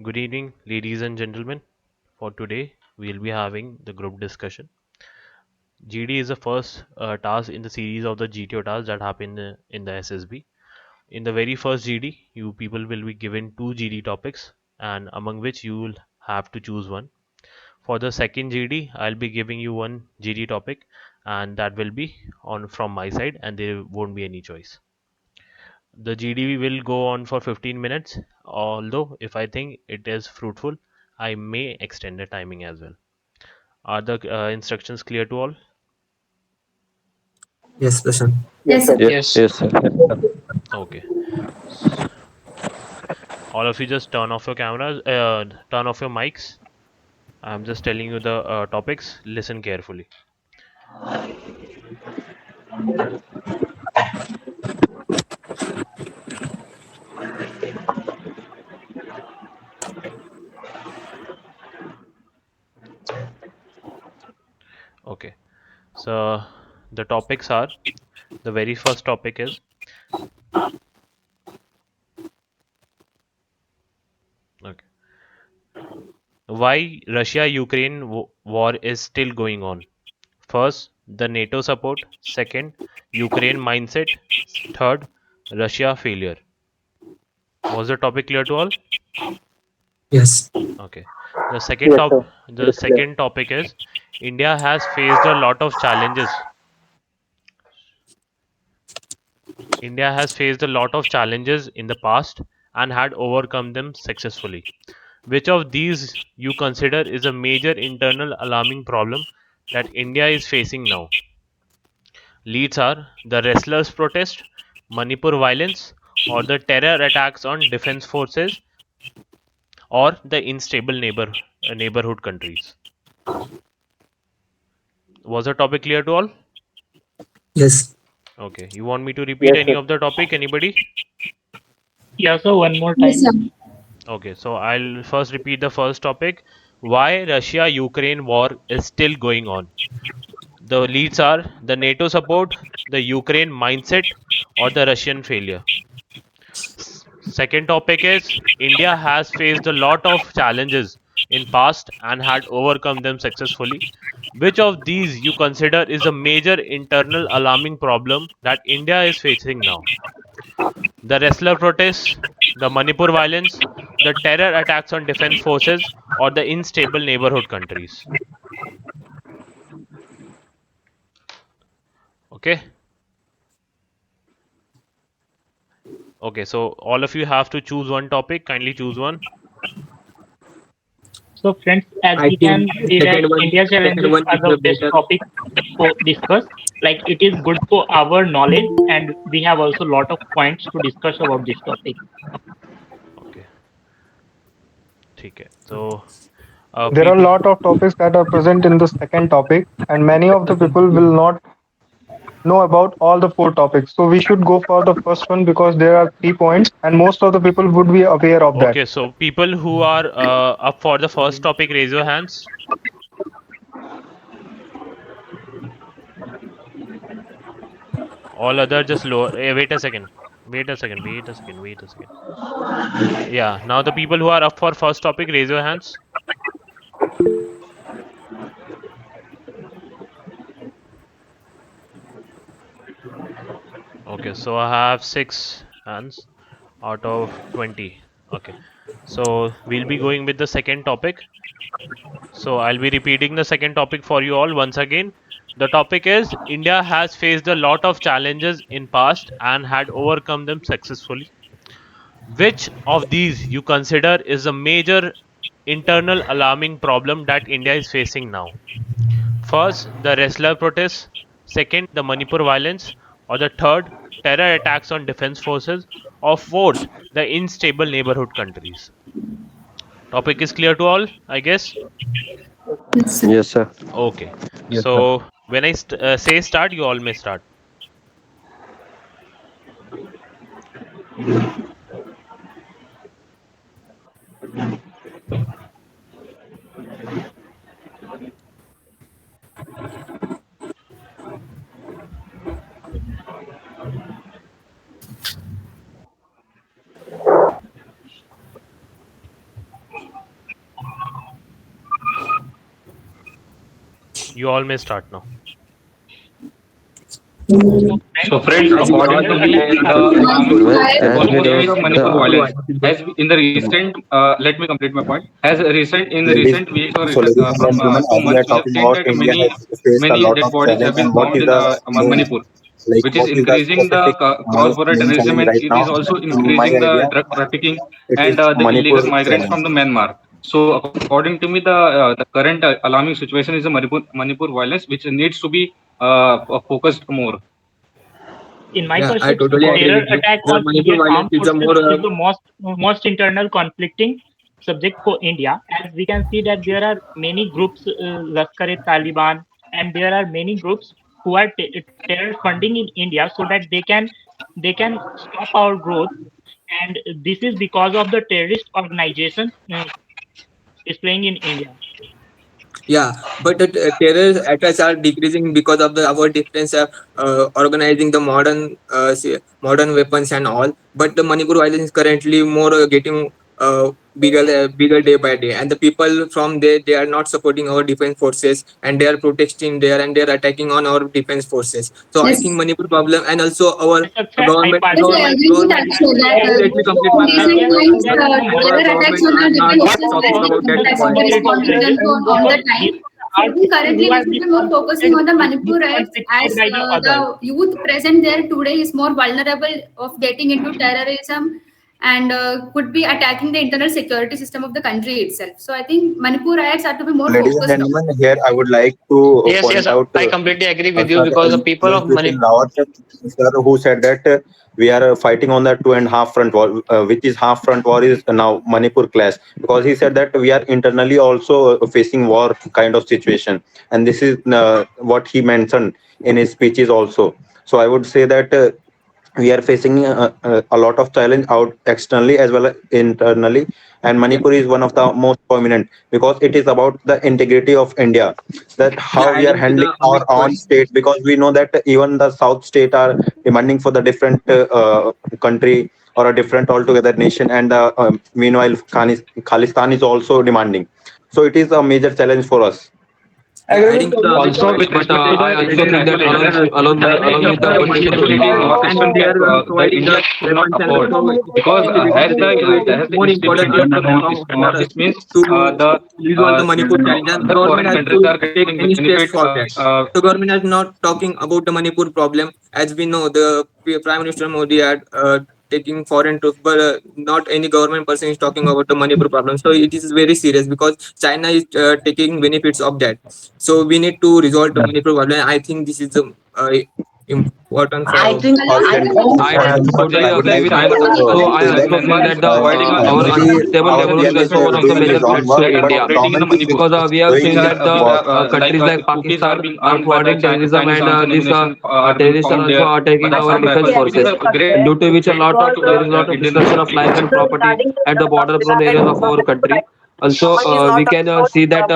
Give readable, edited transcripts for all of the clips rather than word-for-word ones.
Good evening, ladies and gentlemen. For today, we'll be having the group discussion. GD is the first task in the series of the GTO tasks that happen in the SSB. In the very first GD, you people will be given two GD topics, and among which you will have to choose one. For the second GD, I'll be giving you one GD topic, and that will be on from my side, and there won't be any choice. The GD will go on for 15 minutes, although if I think it is fruitful, I may extend the timing as well. Are the instructions clear to all? Yes, Prashant. Yes, sir. Yes, Yes, yes, sir. Okay. All of you just turn off your cameras, turn off your mics. I'm just telling you the topics. Listen carefully. Okay. So the topics are the very first topic is okay. Why Russia Ukraine war is still going on. First, the NATO support. Second, Ukraine mindset. Third, Russia failure. Was the topic clear to all? Yes. Okay. The second Yes, top sir. It the is clear. second topic is India has faced a lot of challenges. India has faced a lot of challenges in the past and had overcome them successfully. Which of these you consider is a major internal alarming problem that India is facing now? Leads are the restless protest, Manipur violence, or the terror attacks on defense forces, or the unstable neighborhood countries. Was the topic clear to all? Yes. Okay. You want me to repeat Yes, any sir. of the topic? Anybody? Yeah, so one more Yes, time. sir. Okay. So I'll first repeat the first topic. Why Russia Ukraine war is still going on. The leads are the NATO support, the Ukraine mindset, or the Russian failure. Second topic is India has faced a lot of challenges in past and had overcome them successfully. Which of these you consider is a major internal alarming problem that India is facing now? The wrestler protests, the Manipur violence, the terror attacks on defense forces, or the unstable neighborhood countries. Okay? Okay, so all of you have to choose one topic. Kindly choose one. So, friends, as I we think can see that India second challenges one are is the the best better. topic for discuss. Like it is good for our knowledge, and we have also lot of points to discuss about this topic. Okay, ठीक है. So, There are a people. lot of topics that are present in the second topic, and many of the people will not know about all the four topics. So we should go for the first one because there are 3 points, and most of the people would be aware of that. Okay, so people who are up for the first topic, raise your hands. All other just lower. Wait a second. Wait a second. Wait a second. Wait a second. Yeah. Now the people who are up for first topic, raise your hands. Okay. So I have 6 hands out of 20. Okay. So we'll be going with the second topic. So I'll be repeating the second topic for you all once again. The topic is India has faced a lot of challenges in past and had overcome them successfully. Which of these you consider is a major internal alarming problem that India is facing now? First, the wrestler protests. Second, the Manipur violence. Or the third, terror attacks on defense forces. Or fourth, the unstable neighborhood countries. Topic is clear to all, I guess? Yes, sir. yes, sir. Okay. Yes, sir. So when I say start, you all may start. You all may start now. So, So, friends, friends, As we according all to terror me, know, attacks the are Manipur alarming Well, riots as are we one the case know, of most Manipur the violence. violent. In the recent, let me complete my point. As in the ladies, recent weeks or so ladies and from gentlemen, 2 months, as we we are have talking seen about that India has faced a many lot dead of bodies have challenge, been and what found is in the main, Manipur, like which is what is the increasing the specific cross-border main terrorism, challenge and right it now is also in my increasing the area? drug trafficking It and is the illegal Manipur migrants from challenge. the Myanmar. So, according to me, the current alarming situation is the Manipur violence, which needs to be focused more. in my Yeah, I perception, totally agree terror with you. attack The on Manipur Indian violence armed is the forces more is the most internal conflicting subject for India, as we can see that there are many groups, Lashkar-e-Taliban, and there are many groups who are terror funding in India so that they can stop our growth, and this is because of the terrorist organization displaying in India. Yeah, but the terror attacks are decreasing because of the our difference of organizing the modern weapons and all. But the Manipur violence is currently more getting bigger day by day, and the people from there they are not supporting our defense forces, and they are protesting there, and they are attacking on our defense forces. So I think Yes, Manipur problem, and also our Yes, Akshay, I government yes, I partially government agree with government. Akshay partially that Let me agree let me with you. complete my in recent times, There is a our terror attacks government on are our not defense forces talking has more about been that has point. been concentrated on responding terrorists them for all because the these time. are So I think people currently who we are should being be more focusing concentrated on the Manipur riots convicted as by the others. the youth present there today is more vulnerable of getting into terrorism and could be attacking the internal security system of the country itself. So I think Manipur riots are to be So, more ladies and focused on. gentlemen, here I would like to Yes, point yes, out I completely agree with you Sir because the people of Vipin Manipur. Rawat, sir, who said that we are fighting on the two and half front war, which is half front war is now Manipur clash, because he said that we are internally also facing war kind of situation, and this is what he mentioned in his speeches also. So I would say that we are facing a lot of challenge out externally as well as internally, and Yeah, Manipur is one of the most prominent because it is about the integrity of India, that how yeah. we are Adding to handling the our Amit own point. state, because we know that even the south state are demanding for the different country or a different altogether nation, and meanwhile Khalistan is also demanding, so it is a major challenge for us. Yeah, adding to the Amit Also, point, with respect to the I also Indian think that national interest, along with the the the Manipur, Manipur instability in people, Northeastern and they India, are the providing India the could not weapons and afford, also because as the more important instability thing of the for us Northeast means to resolve the Manipur challenge, and the the government foreign has countries to are take getting any steps benefit. for that. The government is not talking about the Manipur problem. As we know, the Prime Minister Modi had taking foreign troops, but not any government person is talking about the Manipur problem. So it is very serious because China is taking benefits of that. So we need to resolve the Manipur problem. I think this is important I for think all Along with the countries. I Manipur also riots, totally I would agree like with to you. So I say that also feel Myanmar is that providing our maybe unstable our devolution PM is is also one of the doing major his own threats to work, that but India operating in the government is Manipur, because we have doing seen his that the work. countries like Houthis are Pakistan being are armed by the providing terrorism, Chinese and arms and these ammunition are being terrorists are found also there. attacking But our Assam defense Rifles, it is forces, a great and due to which a threat lot of to there is a lot the of Indian destruction of life and property at the border prone areas of our country. Also, we can see that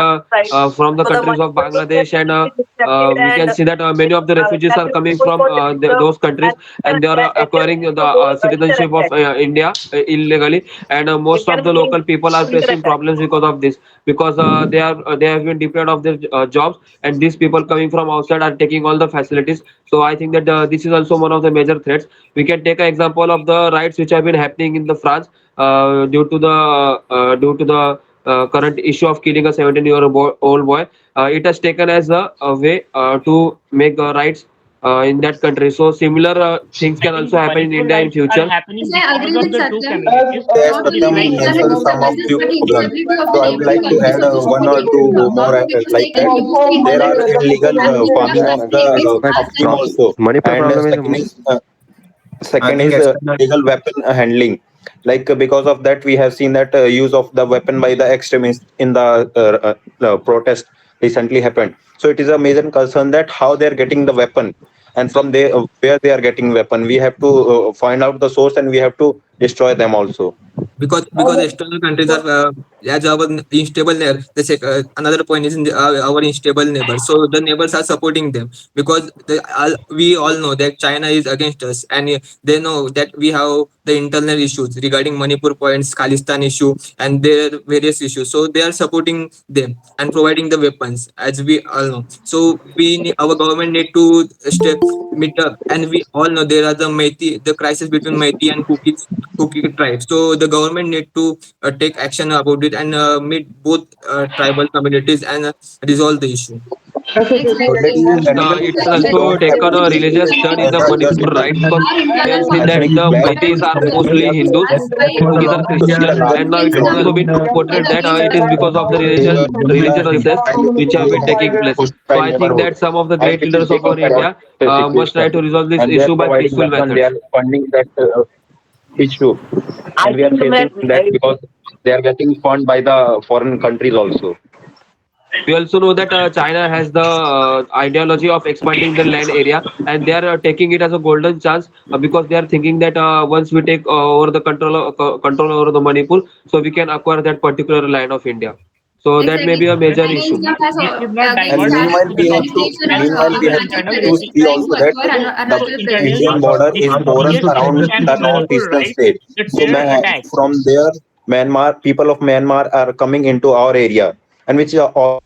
from the countries of Bangladesh, and we can see that many of the refugees are coming from those countries, and they are acquiring the citizenship of India illegally, and most of the local people are facing problems because of this, because they have been deprived of their jobs, and these people coming from outside are taking all the facilities. So I think that this is also one of the major threats. We can take an example of the riots which have been happening in the France due to the current issue of killing a 17-year-old boy. It has taken as a way to make rights in that country. So similar things I can think also happen in Manipur India in riots are future. yes, happening I because agree of with the two Satyam. communities As Not only Satyam dislike the each internal mentioned other. some of disturbances, few but the problems, instability of so the I would neighboring like to countries add also one or contribute two to more not only to like stay that. confused the There are internal illegal farming of conflict which the But our upstream country. also, Manipur and problem is I second think is external. illegal weapon handling. Like because of that, we have seen that use of the weapon by the extremists in the protest recently happened. So it is a major concern that how they are getting the weapon, and from where they are getting weapon. We have to find out the source, and we have to destroy them also. Because external countries are as our unstable neighbor. Another point is in our unstable neighbors. So the neighbors are supporting them because we all know that China is against us, and they know that we have the internal issues regarding Manipur points, Khalistan issue, and their various issues. So they are supporting them and providing the weapons, as we all know. So our government need to step meet up, and we all know there are the crisis between Meiti and Kuki tribes. So the government need to take action about it and meet both tribal communities and resolve the issue. So, Exactly. ladies and gentlemen, It Because should we also don't definitely have take the on to a see Manipur religious this people turn in as the are a just facing Manipur, simple right? thing. Because our we internal have This seen that happening conflict. is the black What and are Maitis white. are the Just we mostly have to Hindus, as just by Kukis are to see the Christian, light and there now is it should some also be portrayed that it is because of the religious access which have been taking place. So I think that some of the great leaders of our India must try to resolve this and they are issue by providing peaceful weapon. They methods. are funding that issue, and we are facing that because they are getting funded by the foreign countries also. We also know that China has the ideology of expanding the land area, and they are taking it as a golden chance because they are thinking that once we take over the control over the Manipur, so we can acquire that particular land of India. So that may exactly. be a But major China is issue. not as we should not And against divert as meanwhile, to the we have topic. to legislation of As meanwhile we have Arunachal internal to Pradesh is see trying also to that acquire so Arunachal Pradesh. internally Indian border it is porous appears that around we can the see northeastern right state. the So terror attacks. from there, Myanmar people of Myanmar are coming into our area, and which are all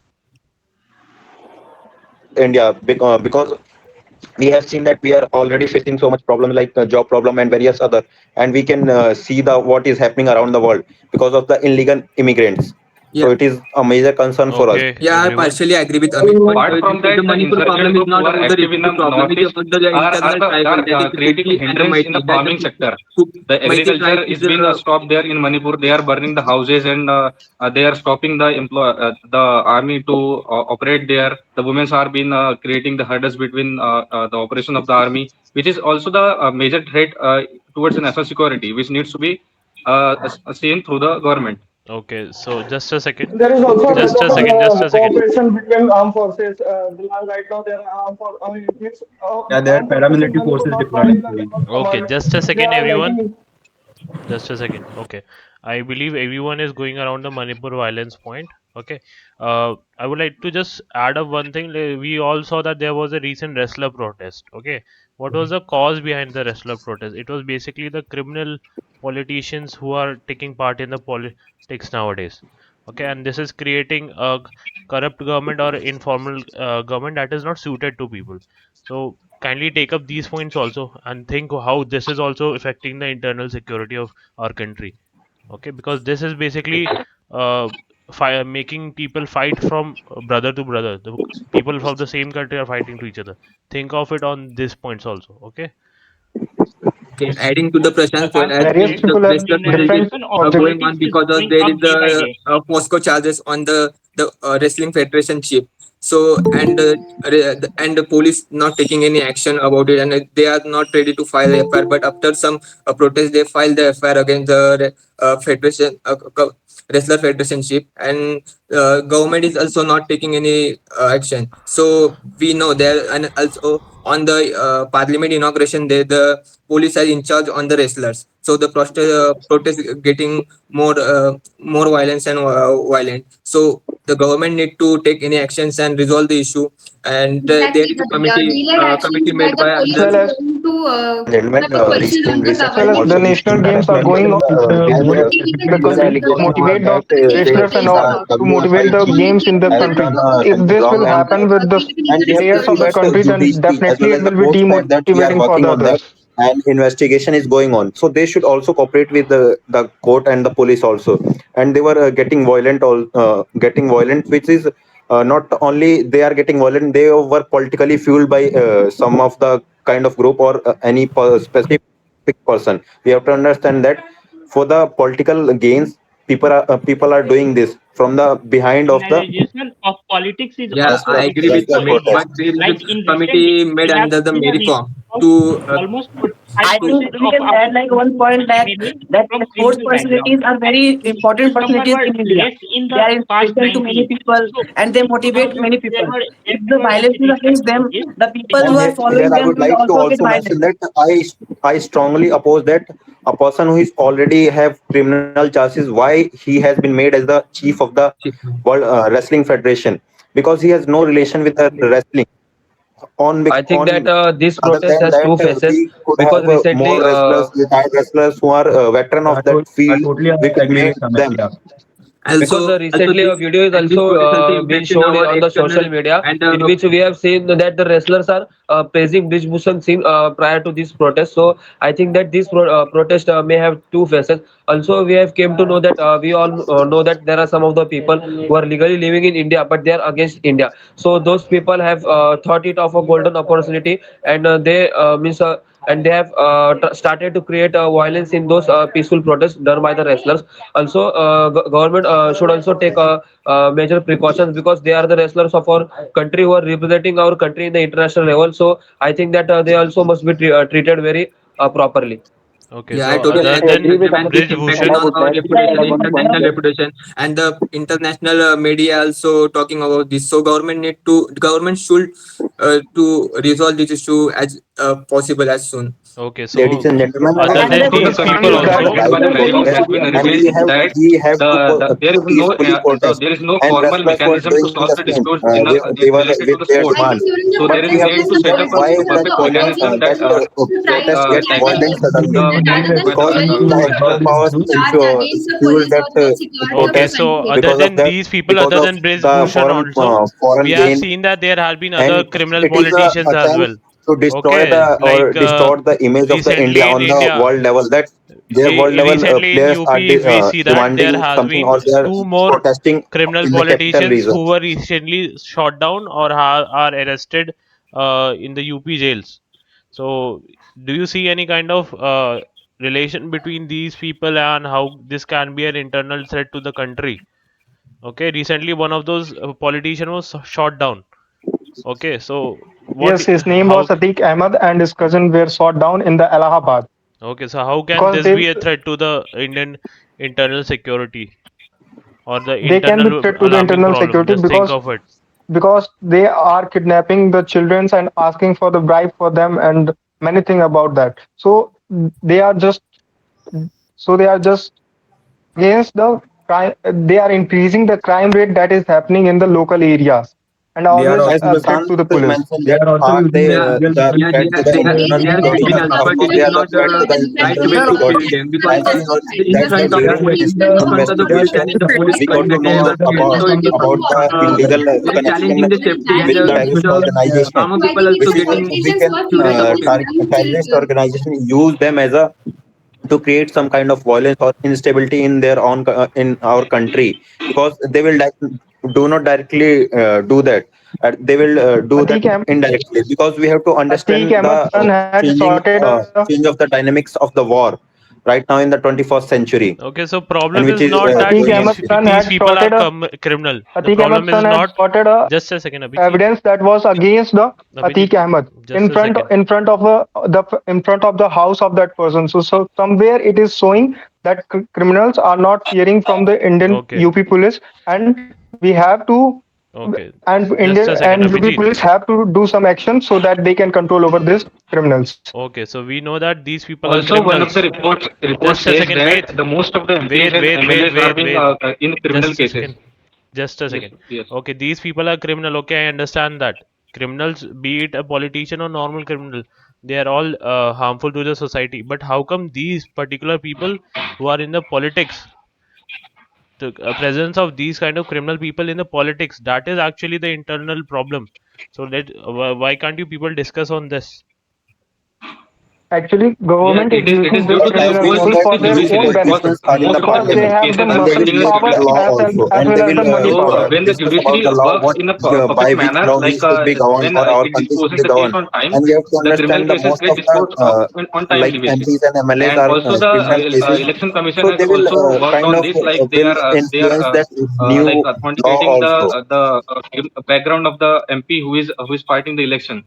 India because we have seen that we are already facing so much problem like job problem and various other, and we can see the what is happening around the world because of the illegal immigrants. Yeah, So it is a major concern for us. Okay, yeah, I everyone. partially agree with Amit, but Apart from the that, the Manipur insurgent problem is group who not are about the active in the refugee problem. It's northeast about the internal tribal, that is are the creating Kuki and the hindrance in Meiti. the That the farming sector. Kuki, The Meiti agriculture tribe is is being stopped there in Manipur. They are burning the houses and they are stopping the army to operate there. The women are being creating the hurdles between the operation of the army, which is also the major threat towards the national security, which needs to be seen through the government. Okay, so just a second. There is also a lack Just a of second. Just a second. cooperation between armed forces. Right now, there are I mean, it means, Yeah, there are armed forces in paramilitary Manipur forces not deployed found in the actually. level of Okay, command. just a They second, are everyone. lacking. Just a second. Okay. I believe everyone is going around the Manipur violence point. Okay. I would like to just add up one thing. We all saw that there was a recent wrestler protest. Okay. What was the cause behind the wrestler protest? It was basically the criminal politicians who are taking part in the politics nowadays. Okay. And this is creating a corrupt government or informal government that is not suited to people. So kindly take up these points also and think how this is also affecting the internal security of our country. Okay, because this is basically uh, making people fight from brother to brother. The people from the same country are fighting to each other. Think of it on these points also. Okay. okay, adding to the Prashant's point, As as we Various said, the people have wrestler protest is different criminalization of objectives. going on politics is because going there up is day by the day. POSCO charges on the wrestling federation chief. So and the police not taking any action about it, and they are not ready to file the FIR. But after some protest, they filed the FIR against the federation wrestler federation chief, and government is also not taking any action. So we know there, and also on the parliament inauguration day, the police are in charge on the wrestlers. So the protest getting more violence and violent. So the government need to take any actions and resolve the issue. And there Exactly, is a the delayed committee actions by made the by As police under. well is as going to put Gentlemen, up a question on the as well as government. the also we national should games are understand going that on Political there is because an system, to allegation over motivate the that political wrestlers and space, all to motivate the only games in the has country. done If this wrong, will and happen with the keeping we internal have to players see of the that security. country, then judiciary as well definitely as it the will be court said that we are demotivating for working the on that, others. and investigation is going on. So they should also cooperate with the court and the police also. And they were getting violent, which is not only they are getting violent, they were politically fueled by some of the kind of group or any specific person. We have to understand that for the political gains, people are doing this from the behind of the Criminalization of politics is Yeah, just also I the agree visible with just the in Amit, India. but protest. there is a Like in recent committee days, made we have under the seen a Mary release Form of to almost I 45% think we of can our add like one point that women from sports criminal background. personalities are very And important number personalities were in India. less in They the are past inspiration to many 90s. people So and they in motivate 2000s, many people. there If the were violence is restrictions against them, on this. the people And who Because are here following I them would will like to also get also violent. mention that I strongly oppose that a person who is already have criminal charges, why he has been made as the chief of the world wrestling federation, because he has no relation with the wrestling. I think On that this other protest than has that, two faces we could because have more recently wrestlers, retired wrestlers who are veteran of that I field. totally We could agree make with Amit. them. Yeah. because Also recently a this video is and this also protest also being impacting shown our on the social external media and in which we have seen that the wrestlers are praising Bhusan Singh prior to this protest. So I think that this protest may have two faces. Also, we have came to know that we all know that there are some of the people who are legally living in India, but they are against India. So those people have thought it of a golden opportunity, and they means. And they have started to create violence in those peaceful protests done by the wrestlers. Also, government should also take major precautions because they are the wrestlers of our country who are representing our country in the international level. So I think that they also must be treated very properly. Okay, Yeah, I so totally other agree with than you, and this Bridge impacting Bhushan, on our reputation, international reputation, and the international media also talking about this. So government should to resolve this issue as possible as soon. okay, Ladies so and gentlemen, other as And the than Also, the these thing people country is has been that also, affected by the protest, terrorism. Has been and revealed that we have to there is no peacefully protest, there is no and formal wrestlers were mechanism to doing solve the the same. disputes in They were related to with the their sports. I think demands, during the So but there is we a protest, have to need even to the see set that up why politicians a and that the perfect opposition mechanism that leaders try protest to gets gather violent evidence suddenly, rather than Yes. because by following the the laws actual or powers to charge against the fuel police that or the security of okay, the protest. so country other Because itself. of than that, these people, because other of than Bridge the Bhushan also, foreign we have gain, seen that there have been other and criminal it is a politicians as attempt well. to destroy Okay, the or like distort the image of the India recently in on the India, world level. That their world level recently in players are UP, if we see that there demanding has something, been or they are two more protesting criminal in the capital politicians who regions. were recently shot down or are arrested in the UP jails. So, do you see any kind of relation between these people and how this can be an internal threat to the country? Okay, recently one of those politician was shot down. Okay, so what? Yes, his name was How? Atiq Ahmed, and his cousin were shot down in the Allahabad Okay, so how can because this be a threat to the Indian internal security or the they can be internal threat to the alarming internal problem? security Just think of it. because they are kidnapping the children and asking for the bribe for them and many things about that. They are just they are just against the crime. They are increasing the crime rate that is happening in the local areas and They are always As a also threat Prashant to the police. mentioned, They that are also are using they the yeah, illegal the weapons yeah, threat to the So they internal these are people security? getting are us, Of but course, it they is are the not threat to the right influencing way internal to the kill security. them people because As of we the heard crime in that because front they of they are are in, getting against the the in front of the police investigation, and in government. the police we got front to that they know have the killed. about So it is the uh, illegal it is connection challenging the It is safety with and damaging the terrorist people. organization, normal So I people think if also which the is getting we politicians can were curious about it. terrorist mindful, organization use them as a to create some kind of violence or instability in their own in our country, because they will do not directly do that. They will do that Atiq Ahmed, indirectly, because we have to Atiq understand the Ahmed's son had sorted change of the dynamics of the war right now in the 21st century, Okay, so and problem which is is not that going Atiq on. Ahmed's son these had people are sorted a criminal. The Atiq problem Ahmed's is son had not. sorted a Just a second, Abhijit. evidence that was against the Abhijit, Atiq Ahmed just a second. in front of the house of that person. So somewhere it is showing that criminals are not fearing from the Indian Okay, UP police, and we have to okay. and Just Indian a second, and UP Abhijit. police have to do some action so that they can control over these criminals. Okay, so we know that these people are Also, one of the criminals. report Just a says second, that the most of the MPs and MLAs are being wait. in criminal Just a cases. second. Just a Yes, second. yes. Okay, these people are criminal. Okay, I understand that. Criminals, be it a politician or normal criminal, they are all harmful to the society. But how come these particular people who are in the politics, the presence of these kind of criminal people in the politics, that is actually the internal problem. So why can't you people discuss on this? Actually, Yeah, government is it is using due these to Because the as we criminals know politics that for and their these own judiciary because benefit politicians are in most the of the because they parliament, have the cases and are they will pending muscle in the make power the judiciary. law as also, as and well they as will the money So power. when the discuss about judiciary the law, works what in a by perfect which manner, law we like should be governed, when or our it country should disposes be the case governed. on time, And we have to the criminal understand the cases most get of disposed the on like timely basis. MPs and MLAs And are also the criminal cases, election commission so has they will also worked kind on of this, like will influence that like new law authenticating also. the background of the MP who is fighting the election.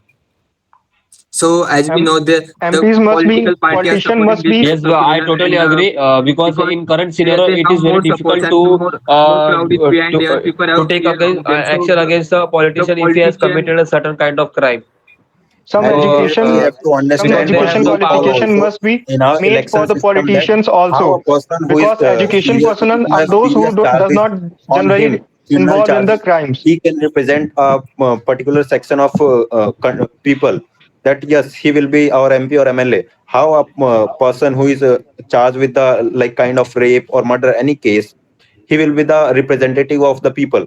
So as we M- know, the MPs must be political party are politician supporting must this be Yes, I criminal, totally and agree. Because because in current scenario, they it have is very more supports difficult and to more crowd is behind them. People to have take fear against of them. So action against a the politician if he has politician committed a certain kind of crime. some And So we education, have to some because understand they one have education the more thing power. qualification also must be in our made for election the system, that politicians how a also, person who is because education personnel who are has those who serious does charges not on him, generally criminal involved in the charges, crimes. he can represent a particular section of people. That yes, he will be our MP or MLA. How a person who is charged with the like kind of rape or murder, any case, he will be the representative of the people.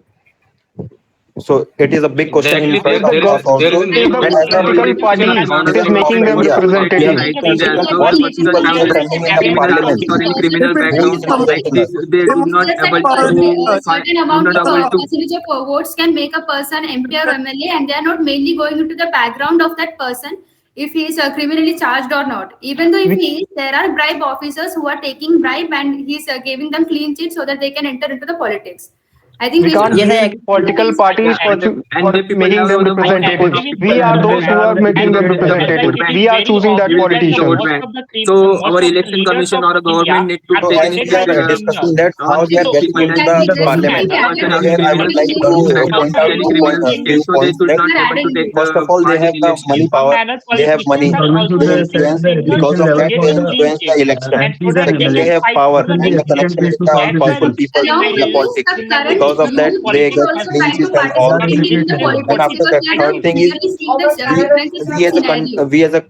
So it is a big question in Exactly. front There, If the of there is us gov- there is also. a if name the And also as a our political election parties our is citizen of making them India, we have representatives, to Writing that consider those what persons people have we are any running in the criminal parliament, past or any criminal who is background, like representing us. they do not Just able like to a find, certain do amount not of able to. percentage of votes can make a person MP or MLA, and they are not mainly going into the background of that person if he is criminally charged or not. Even though if we he is, there are bribe officers who are taking bribe and he's giving them clean sheet so that they can enter into the politics. I think we we should can't Yes, I blame agree. political Yeah, parties And for the people making have them the I most vote representatives. of agree with people, We and are they those who have are the making them majority of Manoj, the but vote representatives. it bank. is We are very choosing that They will obvious take that the vote politicians. most bank. of the So most our of the election leaders commission of or a India government need to are So take as any elected we by are the steps criminals. discussing that on how we are these So getting people, into that that the we these just parliament. we person address So having here the I criminal would politics like against to background the and point out politicians any two criminal who few case, so they points should that not are able to added take into first it. of all they part in have the election. money in some power, manner they have politicians money, are also they using influence, these because criminals of to that get they clean influence the sheets, election. and so that they Second, they can have fight power, for the they right have things. connection with the That's why powerful the people Along in the with criminals, this, politics. the current criminals Because of that youth, become they they get should politicians also clean try to sheets and all for these participate in things. the individual And politics voting. after because that, they third don't thing is clearly see the we differences of we as a scenario. we as a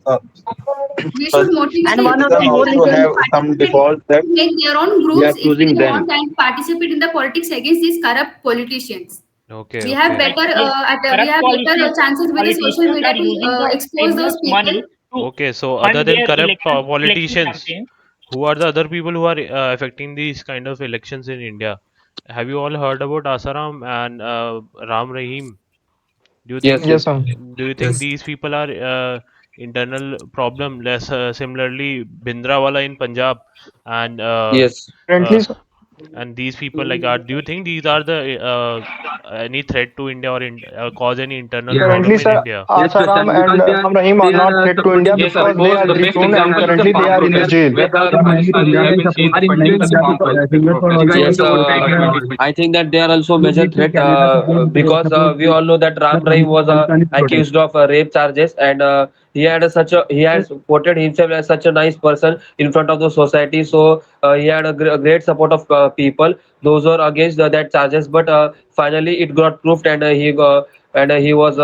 We should us motivate And the one of youth the citizen more and also them to have important some participate, default that to make their own we are groups if choosing they them. want and participate in the politics against these corrupt politicians. Okay, We have okay. Like better yes, we corrupt have better chances with the social politicians media are to using the expose those criminals' people. money to Okay, so other fund than their corrupt election politicians, campaigns. who are the other people who are affecting these kind of elections in India? Have you all heard about Asaram and Ram Rahim? Do you Yes, think yes, Yes, sir. do you think these people are internal problem? Less similarly, Bhindrawala in Punjab and yes. uh, Currently, these people like are. Do you think these are the any threat to India or cause any internal Yeah. currently, problem in sir, India? Yes, Asaram Prashant, and because Ram Rahim are they are not threat to India supporting Yes, people. of because they course. are The best dethroned and example is the currently they farm are in the protest, jail. where the Yeah, Pakistani have been seen are funding the influencing farm people protest. regarding Yes, the vote bank management. I think that they are also major threat because we all know that Ram Rahim was accused of rape charges, and he has portrayed himself as such a nice person in front of the society. So he had a great support of people. Those were against that charges, but finally it got proved, and he was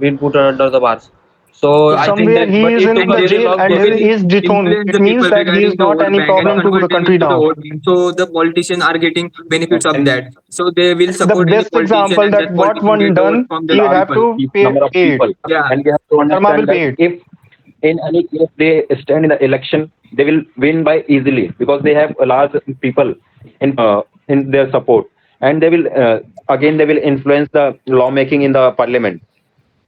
been put under the bars. So So I Yeah. think somewhere that, he but is it in took a the And very jail long and they process. will he is dethroned. influence It the means people that he is regarding the not vote any bank and problem to the convert them country into the now. vote bank. So the politicians are getting benefits of And that. So they will The support any best politician, example and that that what politician one get the vote done, from the he will large have people. to pay number of it. people, Yeah. and we have to Karma will understand that pay it. if in any case they stand in the election, they will win by easily because they have a large people in their support, and they will again they will influence the lawmaking in the parliament.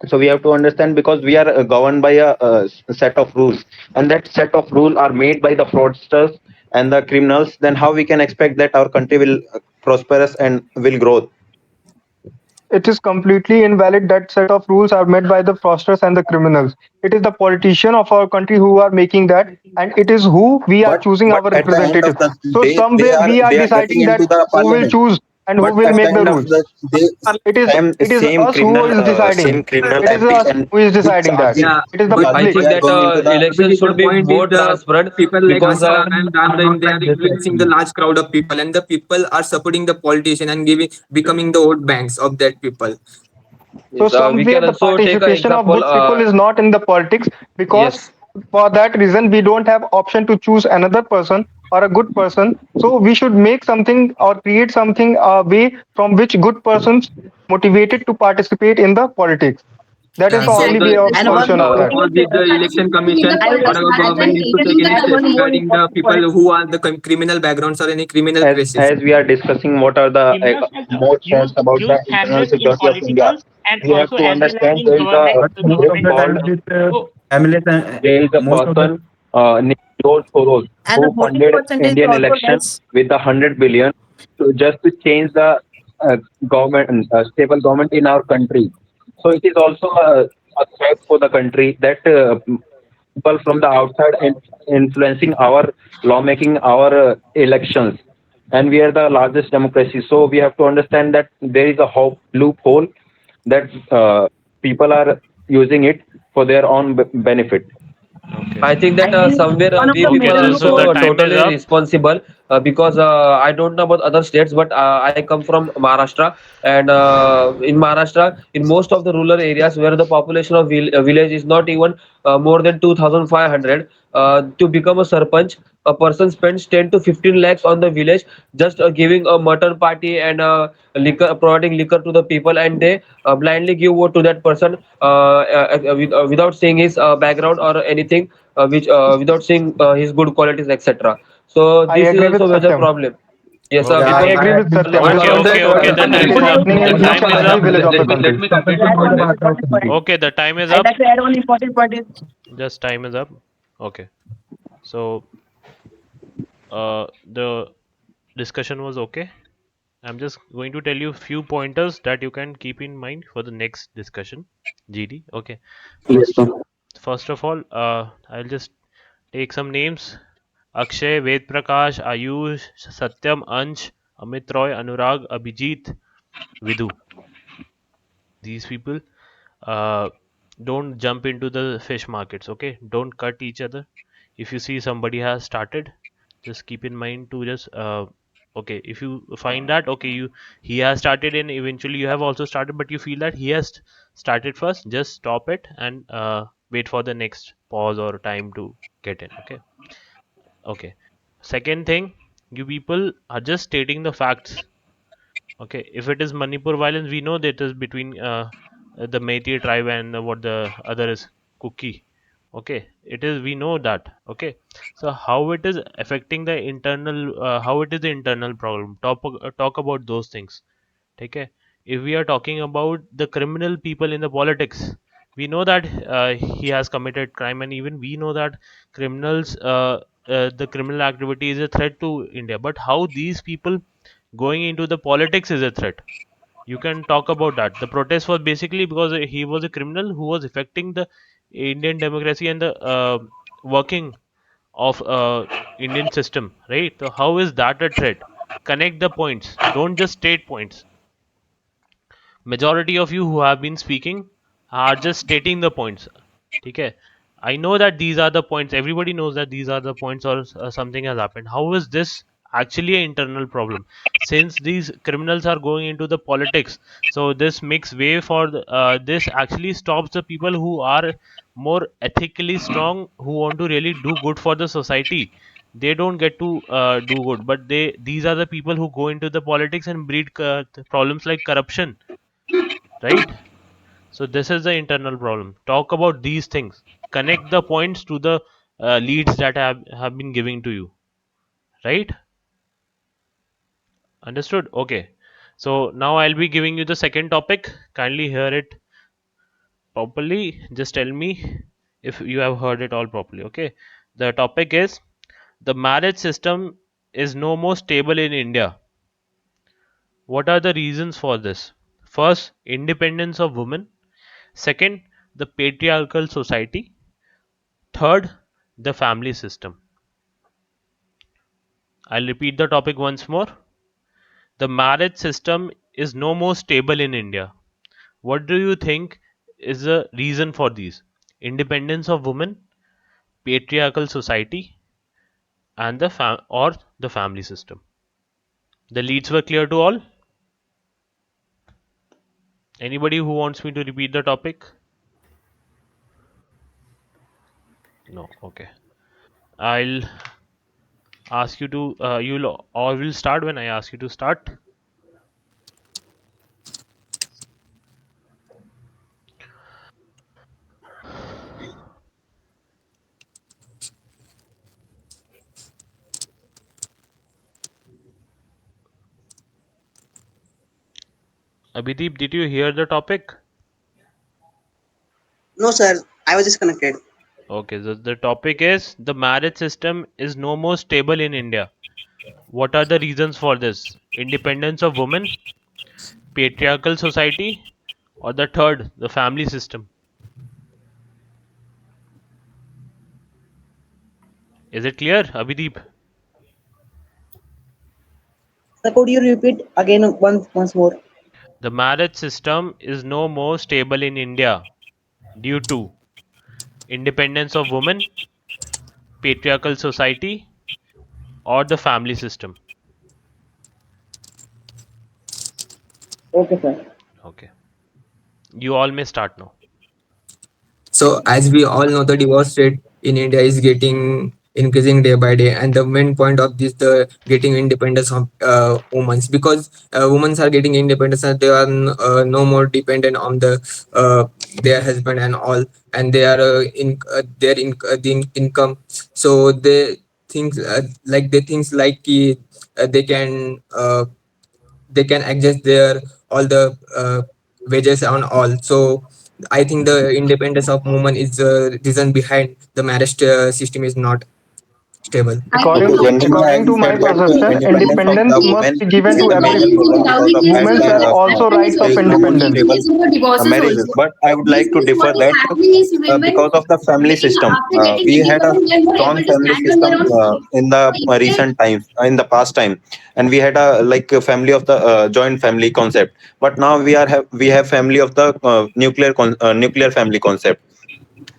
So we have to understand, because we are governed by a set of rules, and that set of rules are made by the fraudsters and the criminals. Then how we can expect that our country will prosperous and will grow? It is completely invalid that set of rules are made by the fraudsters and the criminals. It is the politician of our country who are making that, and it is who we are choosing But our at the end of representative. the So day, somewhere we are they are getting deciding that into the who will parliament. choose and who But will at the make the end of rules. the day, It is same us who is deciding. criminal It is MPs us and who is with deciding that. charges, Yeah, It is the with but I charges, public. they think are that going into the elections the should be point is more the transparent people like because Asaram and Ram Rahim, they are influencing the large crowd of people, and the people are supporting the politician and giving becoming the vote banks of that people. So yes, we somewhere can the also take an participation of example. good people is not in the politics because Yes, for that reason we don't have option to choose another person or a good person. So we should make something or create something a way from which good persons motivated to participate in the politics. That is Yeah, the so only Exactly, the way of because and one solution of more that. for important the election participating in the commission I would or like politics our to rather add than government need to entering take in any the add steps one more politics. regarding the important people point. who are the criminal backgrounds or any criminal cases. as we are discussing what are the Criminals has more threats about the used internal cameras in security of India. politicals and We have also to as well as understand in there is government a called sector. So there is a person named George Soros And the who important funded percent is Indian also election less. with 100 billion just to change the government, stable government in our country. So it is also a threat for the country that people from the outside influencing our lawmaking, our elections, and we are the largest democracy. So we have to understand that there is a loophole that people are using it for their own benefit. Okay. I think I that think somewhere one of we the Okay, people are major so the also time is totally up. responsible because I don't know about other states, but I come from Maharashtra, and in Maharashtra, in most of the rural areas where the population of village is not even more than 2,500, to become a sarpanch, a person spends 10 to 15 lakhs on the village just giving a mutton party and liquor, providing liquor to the people, and they blindly give vote to that person without seeing his background or anything, which without seeing his good qualities, etc. So I this is agree with also a major Satyam. problem. Yes, Okay. I Yeah, because agree with Satyam But Okay, because on this okay, that, okay. The this time is is up. happening The in each time and is every up. village of the let country. me I'd complete like one to add point. one important point. Okay, the time is I'd up. like to add one important point is Just time is up. Okay. So, the discussion was okay. I'm just going to tell you a few pointers that you can keep in mind for the next discussion. GD. Okay. yes, First, sir. first of all, I'll just take some names. Akshay, Ved Prakash, Ayush, Satyam, Ansh, Amit Roy, Anurag, Abhijit, Vidhu. These people, uh, don't jump into the fish markets. Okay, don't cut each other. If you see somebody has started, just keep in mind to just okay, if you find that okay, you he has started and eventually you have also started, but you feel that he has started first, just stop it and wait for the next pause or time to get in. Okay. Okay. Second thing, you people are just stating the facts. Okay, if it is Manipur violence, we know that it is between the Meitei tribe and what the other is Kuki. Okay, it is, we know that. Okay, so how it is affecting the internal, how it is the internal problem. Talk about those things. Okay, if we are talking about the criminal people in the politics, we know that he has committed crime, and even we know that criminals, the criminal activity is a threat to India. But how these people going into the politics is a threat? You can talk about that. The protest was basically because he was a criminal who was affecting the Indian democracy and the working of Indian system, right? So how is that a threat? Connect the points. Don't just state points. Majority of you who have been speaking are just stating the points. Okay, I know that these are the points, everybody knows that these are the points, or something has happened. How is this actually an internal problem? Since these criminals are going into the politics, so this makes way for this actually stops the people who are more ethically strong, who want to really do good for the society. They don't get to do good, but these are the people who go into the politics and breed problems like corruption, right? So this is the internal problem. Talk about these things. Connect the points to the leads that have been giving to you, right? Understood? Okay. So now I'll be giving you the second topic. Kindly hear it properly. Just tell me if you have heard it all properly. Okay. The topic is the marriage system is no more stable in India. What are the reasons for this? First, independence of women. Second, the patriarchal society. Third, the family system. I'll repeat the topic once more. The marriage system is no more stable in India. What do you think is the reason for these? Independence of women, patriarchal society, and the family system. The leads were clear to all. Anybody who wants me to repeat the topic? No. Okay. I'll ask you to. You'll or will start when I ask you to start. Abhideep, did you hear the topic? No, sir. I was disconnected. Okay, the topic is the marriage system is no more stable in India. What are the reasons for this? Independence of women, patriarchal society, or the third, the family system? Is it clear, Abhideep? Sir, could you repeat again once more? The marriage system is no more stable in India due to. independence of women, patriarchal society, or the family system? Okay, sir. Okay. You all may start now. So as we all know, the divorce rate in India is getting increasing day by day, and the main point of this, the getting independence of women, because women are getting independence and they are no more dependent on uh, their husband and all, and they are in their income. So they things like they can adjust their all the wages and all. So I think the independence of women is the reason behind the marriage system is not stable. I think Okay, According generally, I according will to say my that perception, independence of independence the if must women be given is to recent a major every violence problem and because dowry of cases as women are are uh, also happening rights there of is so no more increasing independence. stable cases for divorces marriages. also. But I would These like to days, differ what is that happening is women because of the family getting system, after getting we had a independent, they are not strong able to family stand on their system own feet. in So the if they recent times, in the past time, and we had a like a family of the joint family concept. But now we have family of the nuclear family concept,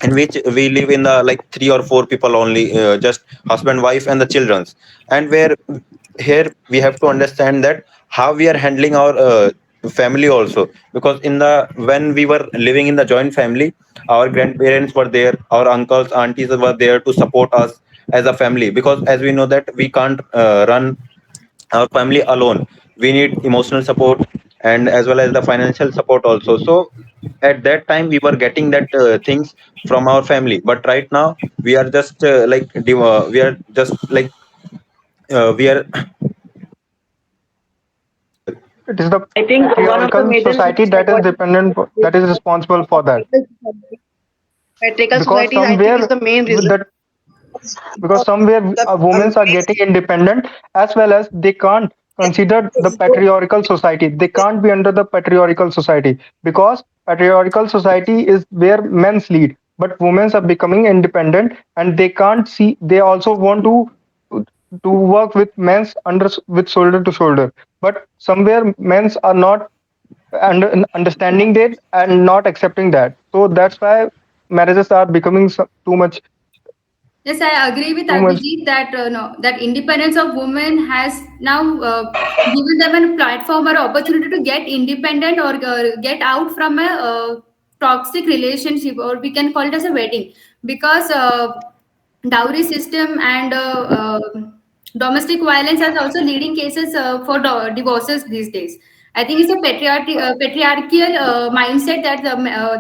in which we live in the like three or four people only, just husband, wife, and the childrens. And where here we have to understand that how we are handling our family also, because in the when we were living in the joint family, our grandparents were there, our uncles, aunties were there to support us as a family, because as we know that we can't run our family alone. We need emotional support and as well as the financial support also. So at that time we were getting that things from our family, but right now we are just we are just like we are It is the I think one of the patriarchal major society reasons I that is got dependent, that is responsible for that. patriarchal Because society, I think, is somewhere the main with reason. that, because somewhere women are getting independent, as well as they can't consider the patriarchal society, they can't be under the patriarchal society, because patriarchal society is where men's lead, but women are becoming independent, and they can't see, they also want to work with men's under, with shoulder to shoulder, but somewhere men's are not understanding that and not accepting that, so that's why marriages are becoming too much, Yes, I agree with too much. Abhijit that no, that independence of women has now given them a platform or opportunity to get independent or get out from a toxic relationship, or we can call it as a wedding, because dowry system and domestic violence are also leading cases for divorces these days. I think it's a patriarchal mindset that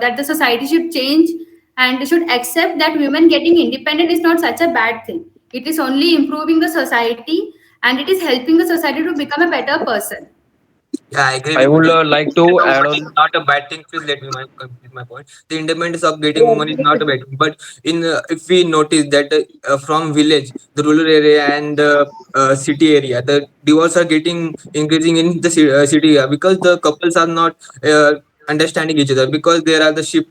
that the society should change and should accept that women getting independent is not such a bad thing. It is only improving the society, and it is helping the society to become a better person. Yeah, I agree I with would you. like That to the add woman is on. not a bad thing. Please let me complete my point. The independence of getting woman is not a bad thing. But in if we notice that from village, the rural area and the city area, the divorce are getting increasing in the city area, because the couples are not understanding each other, because there are the ship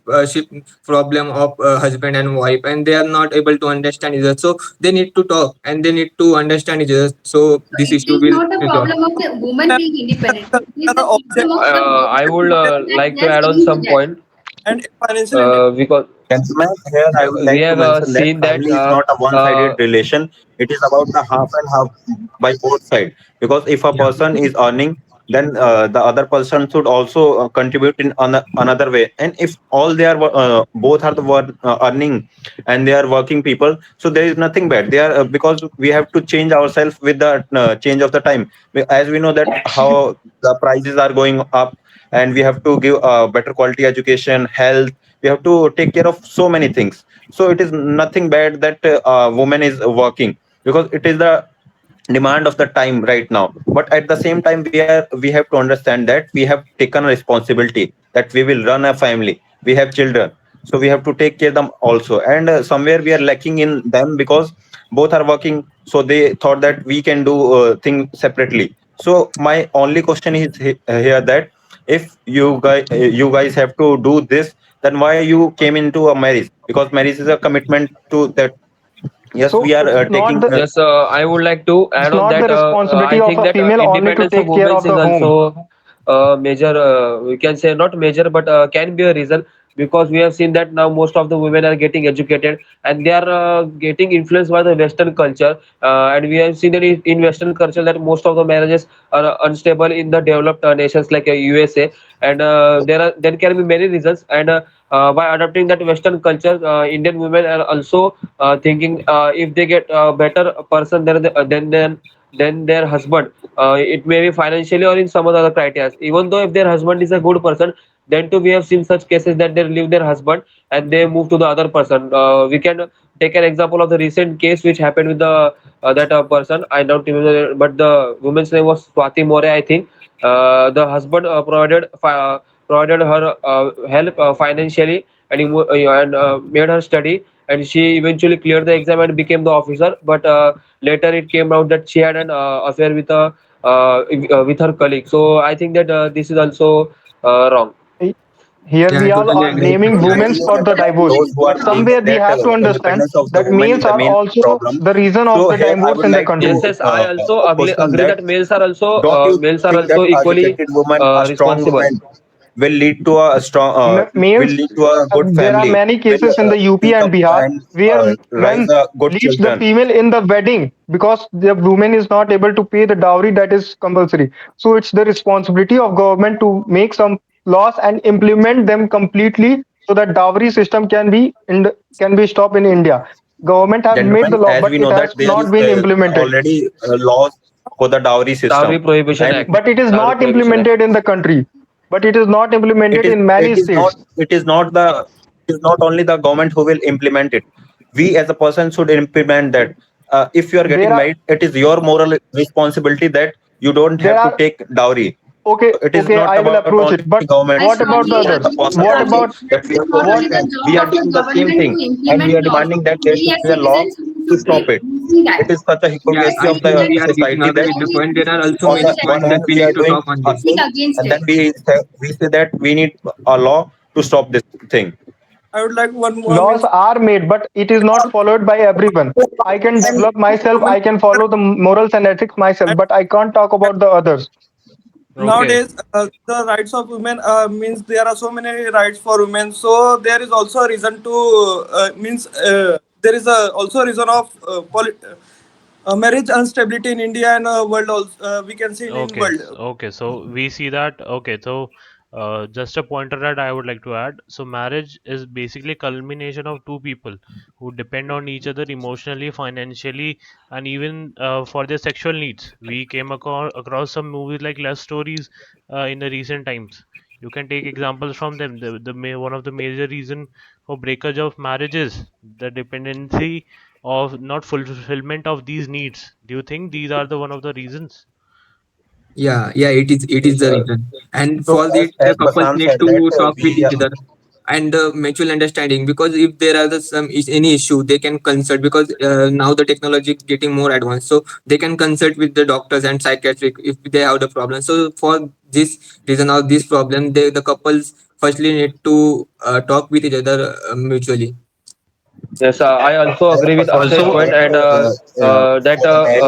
problem of husband and wife, and they are not able to understand each other. So they need to talk and they need to understand each other. So So this it issue is will not a resolve. problem of the woman being independent. It is the problem of the I would that like they to are add on saying to some that. point because gentlemen, here I would we like to have mention that seen that family is not a one-sided relation. It is about the half and half by both sides. Because if a Yeah. person is earning, then the other person should also contribute in another way. And if all they are both are earning and they are working people, so there is nothing bad. They are because we have to change ourselves with the change of the time. As we know that how the prices are going up, and we have to give better quality education, health, we have to take care of so many things. So it is nothing bad that a woman is working, because it is the demand of the time right now. But at the same time we have to understand that we have taken a responsibility, that we will run a family, we have children, so we have to take care of them also. And somewhere we are lacking in them, because both are working, so they thought that we can do things separately. So my only question is here, that if you guys have to do this, then why you came into a marriage? Because marriage is a commitment to that. Yes, So we are taking yes, I would like to it's add on not the that. I responsibility of think a that female only to independence of take care women of is the home. also major. We can say not major, but can be a reason because we have seen that now most of the women are getting educated and they are getting influenced by the Western culture. And we have seen that in Western culture that most of the marriages are unstable in the developed nations like USA. And there can be many reasons. And by adopting that Western culture, Indian women are also thinking if they get a better person than their husband, it may be financially or in some other criteria. Even though if their husband is a good person, then too we have seen such cases that they leave their husband and they move to the other person. We can take an example of the recent case which happened with the that person. I don't remember, but the woman's name was Swati More, I think. The husband provided her help financially and made her study, and she eventually cleared the exam and became the officer. But later it came out that she had an affair with her colleague. So I think that this is also wrong. Here Yeah, I we all totally are agree. blaming I women believe for that the divorce, those who are but saying somewhere we that have to understand independence of the that woman males is the are main also problem. the reason of So the here I divorce would in the like country. Yes, to yes, I also question agree that that males are don't you think that also equally educated woman, a strong responsible. woman, will lead to a strong, will Males, lead to a good there are family, many will cases in the UP take and up Bihar and where rise men a good leaves the children. female in the wedding because the woman is not able to pay the dowry that is compulsory. So it's the responsibility of government to make some laws and implement them completely so that dowry system can be stopped in India. Government have made the Gentlemen, law, as but we it know that has there not is been implemented. already laws for the dowry Dowry system, Prohibition and Act. But it is Dowry not Prohibition Act. implemented in the country. But it is not it implemented is in it many is not states. it is not the it is not only the government who will implement it. We as a person should implement that. If you are There getting are married, it is your moral responsibility that you don't there have to are take dowry. okay, So it is okay, not I will about approach only it. But government I what about the strongly as a others? agree with person What Rajesh also, about that that we it is have to not what only the understand job we are of the doing the same government thing, to and we implement are laws. demanding that there We should as be a law citizens to should stop be it. using that. It is such a Yeah, hypocrisy I of the totally are getting society away that with the point. There are also on many the one points that hand we we need are to doing talk on a this. Speak thing, against and it. then we say that we need a law to stop this thing. I would like one more laws means are made, but it is not followed by everyone. I can and develop myself, women I can follow the morals and ethics myself, and but I can't talk about the others. Okay. nowadays the rights of women means there are so many rights for women. So there is also a reason to means there is also a reason of marriage instability in India and world also we can see in Okay, world. okay. So we see that. Okay, so just a pointer that I would like to add. So marriage is basically a culmination of two people who depend on each other emotionally, financially, and even for their sexual needs. We came across some movies like love stories in the recent times. You can take examples from them. One of the major reason for breakage of marriage is the dependency of not fulfillment of these needs. Do you think these are the one of the reasons? Yeah, yeah, it is Yes, the reason. And so for this, the as couples Basant need said that to talk with we each other and mutual understanding. Because if there are any issue, they can consult. Because now the technology is getting more advanced, so they can consult with the doctors and psychiatric if they have the problem. So for this reason or this problem, the couples firstly need to talk with each other mutually. Yes, I also as a agree with person Akshay's said Also, point, that and for the marriage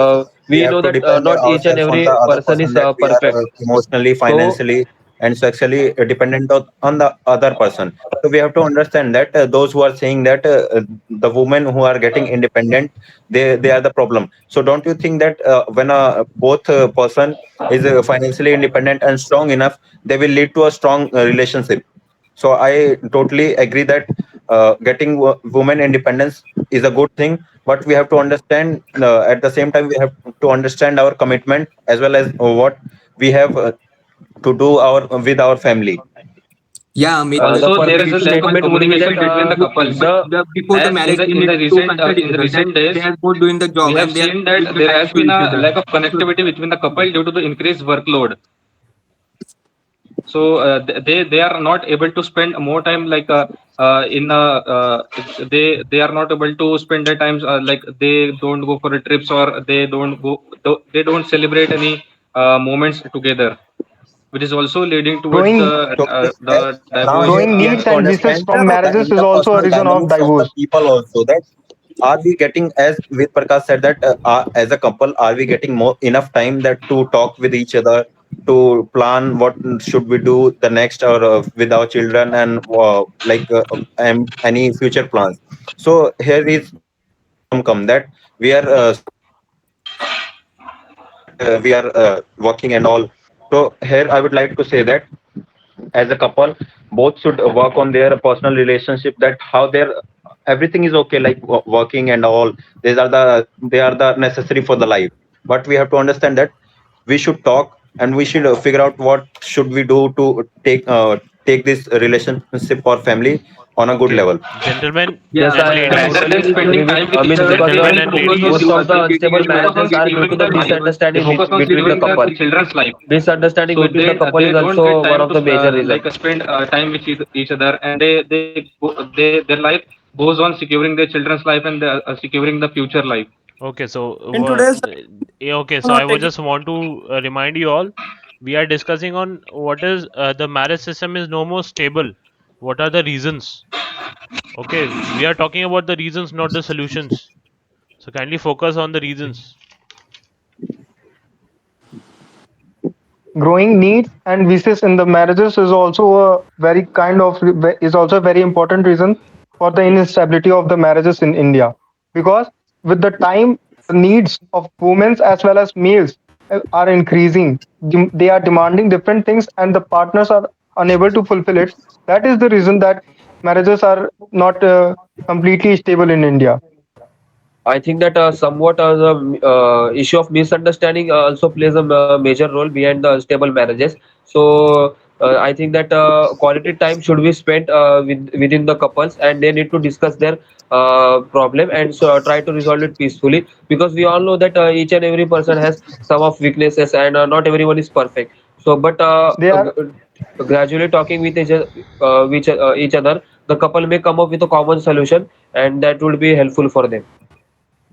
we we have know to that depend not each and ourselves on the every other person person, is that we are perfect. emotionally, So financially, and sexually dependent on the other person. So we have to understand that those who are saying that the women who are getting independent, they are the problem. So don't you think that when a both person is financially independent and strong enough, they will lead to a strong relationship. So I totally agree that getting women independence is a good thing, but we have to understand at the same time we have to understand our commitment as well as what we have to do our with our family. yeah, the we further need There to is a lack focus of statement would be that communication between the but couples. before the As marriage they in need the to recent consult each in other the that recent they days, are both doing the we job have and they are seen that giving the there time has to been each a other. lack of So connectivity between the couple due to the increased workload. So they are not able to spend more time like in they are not able to spend their times like they don't go for a trips, or they don't celebrate any moments together, which is also leading towards Growing So the divorce. now here growing we have needs to and wishes understand from the marriages is also a interpersonal reason of dynamics of the divorce. people also, that are we getting, as Ved Prakash said, that as a couple are we getting more enough time that to talk with each other, to plan what should we do the next or with our children and any future plans. So here is the problem come that we are that we are working and all. So here I would like to say that as a couple both should work on their personal relationship, that how their everything is okay, like working and all. These are they are the necessary for the life, but we have to understand that we should talk and we should figure out what should we do to take this relationship or family on a good Okay, level. gentlemen Yes, and I Rather ladies, than totally agree spending with time with each Amit other, because they gentlemen can and focus on most ladies, of the communicating unstable and marriages are due to securing the the life. They misunderstanding focus on between the securing the couple. children's life. Misunderstanding So between the couple they is don't get also one time of to the major reasons. spend time with each other, and their life goes on securing their children's life and securing the future life. okay, so In today's okay, so no I would taking just want to remind you all, we are discussing on what is the marriage system is no more stable. What are the reasons? Okay, we are talking about the reasons, not the solutions. So kindly focus on the reasons. Growing needs and wishes in the marriages is also a very is also a very important reason for the instability of the marriages in India, because with the time the needs of women as well as males are increasing. They are demanding different things and the partners are unable to fulfill it. That is the reason that marriages are not completely stable in India. I think that somewhat the issue of misunderstanding also plays a major role behind the unstable marriages. So I think that quality time should be spent within the couples, and they need to discuss their problem and so try to resolve it peacefully. Because we all know that each and every person has some of weaknesses, and not everyone is perfect. So, but They are gradually talking with each other, the couple may come up with a common solution, and that would be helpful for them.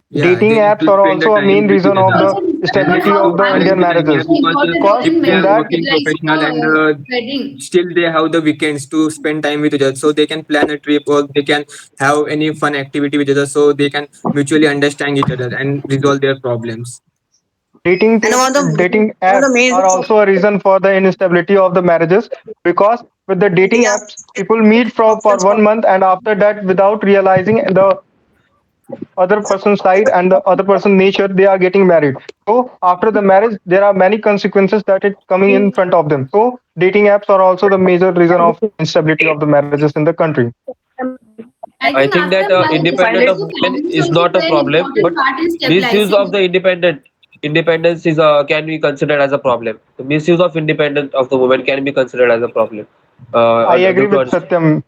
Yeah, dating they need apps to are spend the also a time main with reason each of other. Also the And depends on stability also how of the arrange Indian the marriage dating is marriages, apps so because important role because if in they in are that working like professional and wedding. still they have the weekends to spend time with each other, so they can plan a trip or they can have any fun activity with each other, so they can mutually understand each other and resolve their problems. And dating one of the apps main are also a reason for the instability of the marriages, because with the dating dating apps apps people meet for options for 1 month, and after that without realizing the other person's side and the other person's nature they are getting married. So after the marriage there are many consequences that it coming in front of them. So dating apps are also the major reason of instability of the marriages in the country. I I think think after that marriage, independent of so women family is is also not a play an problem, important but part in misuse of stabilizing. the independence is can be considered as a problem. The misuse of independence of the woman can be considered as a problem I agree due to with Satyam.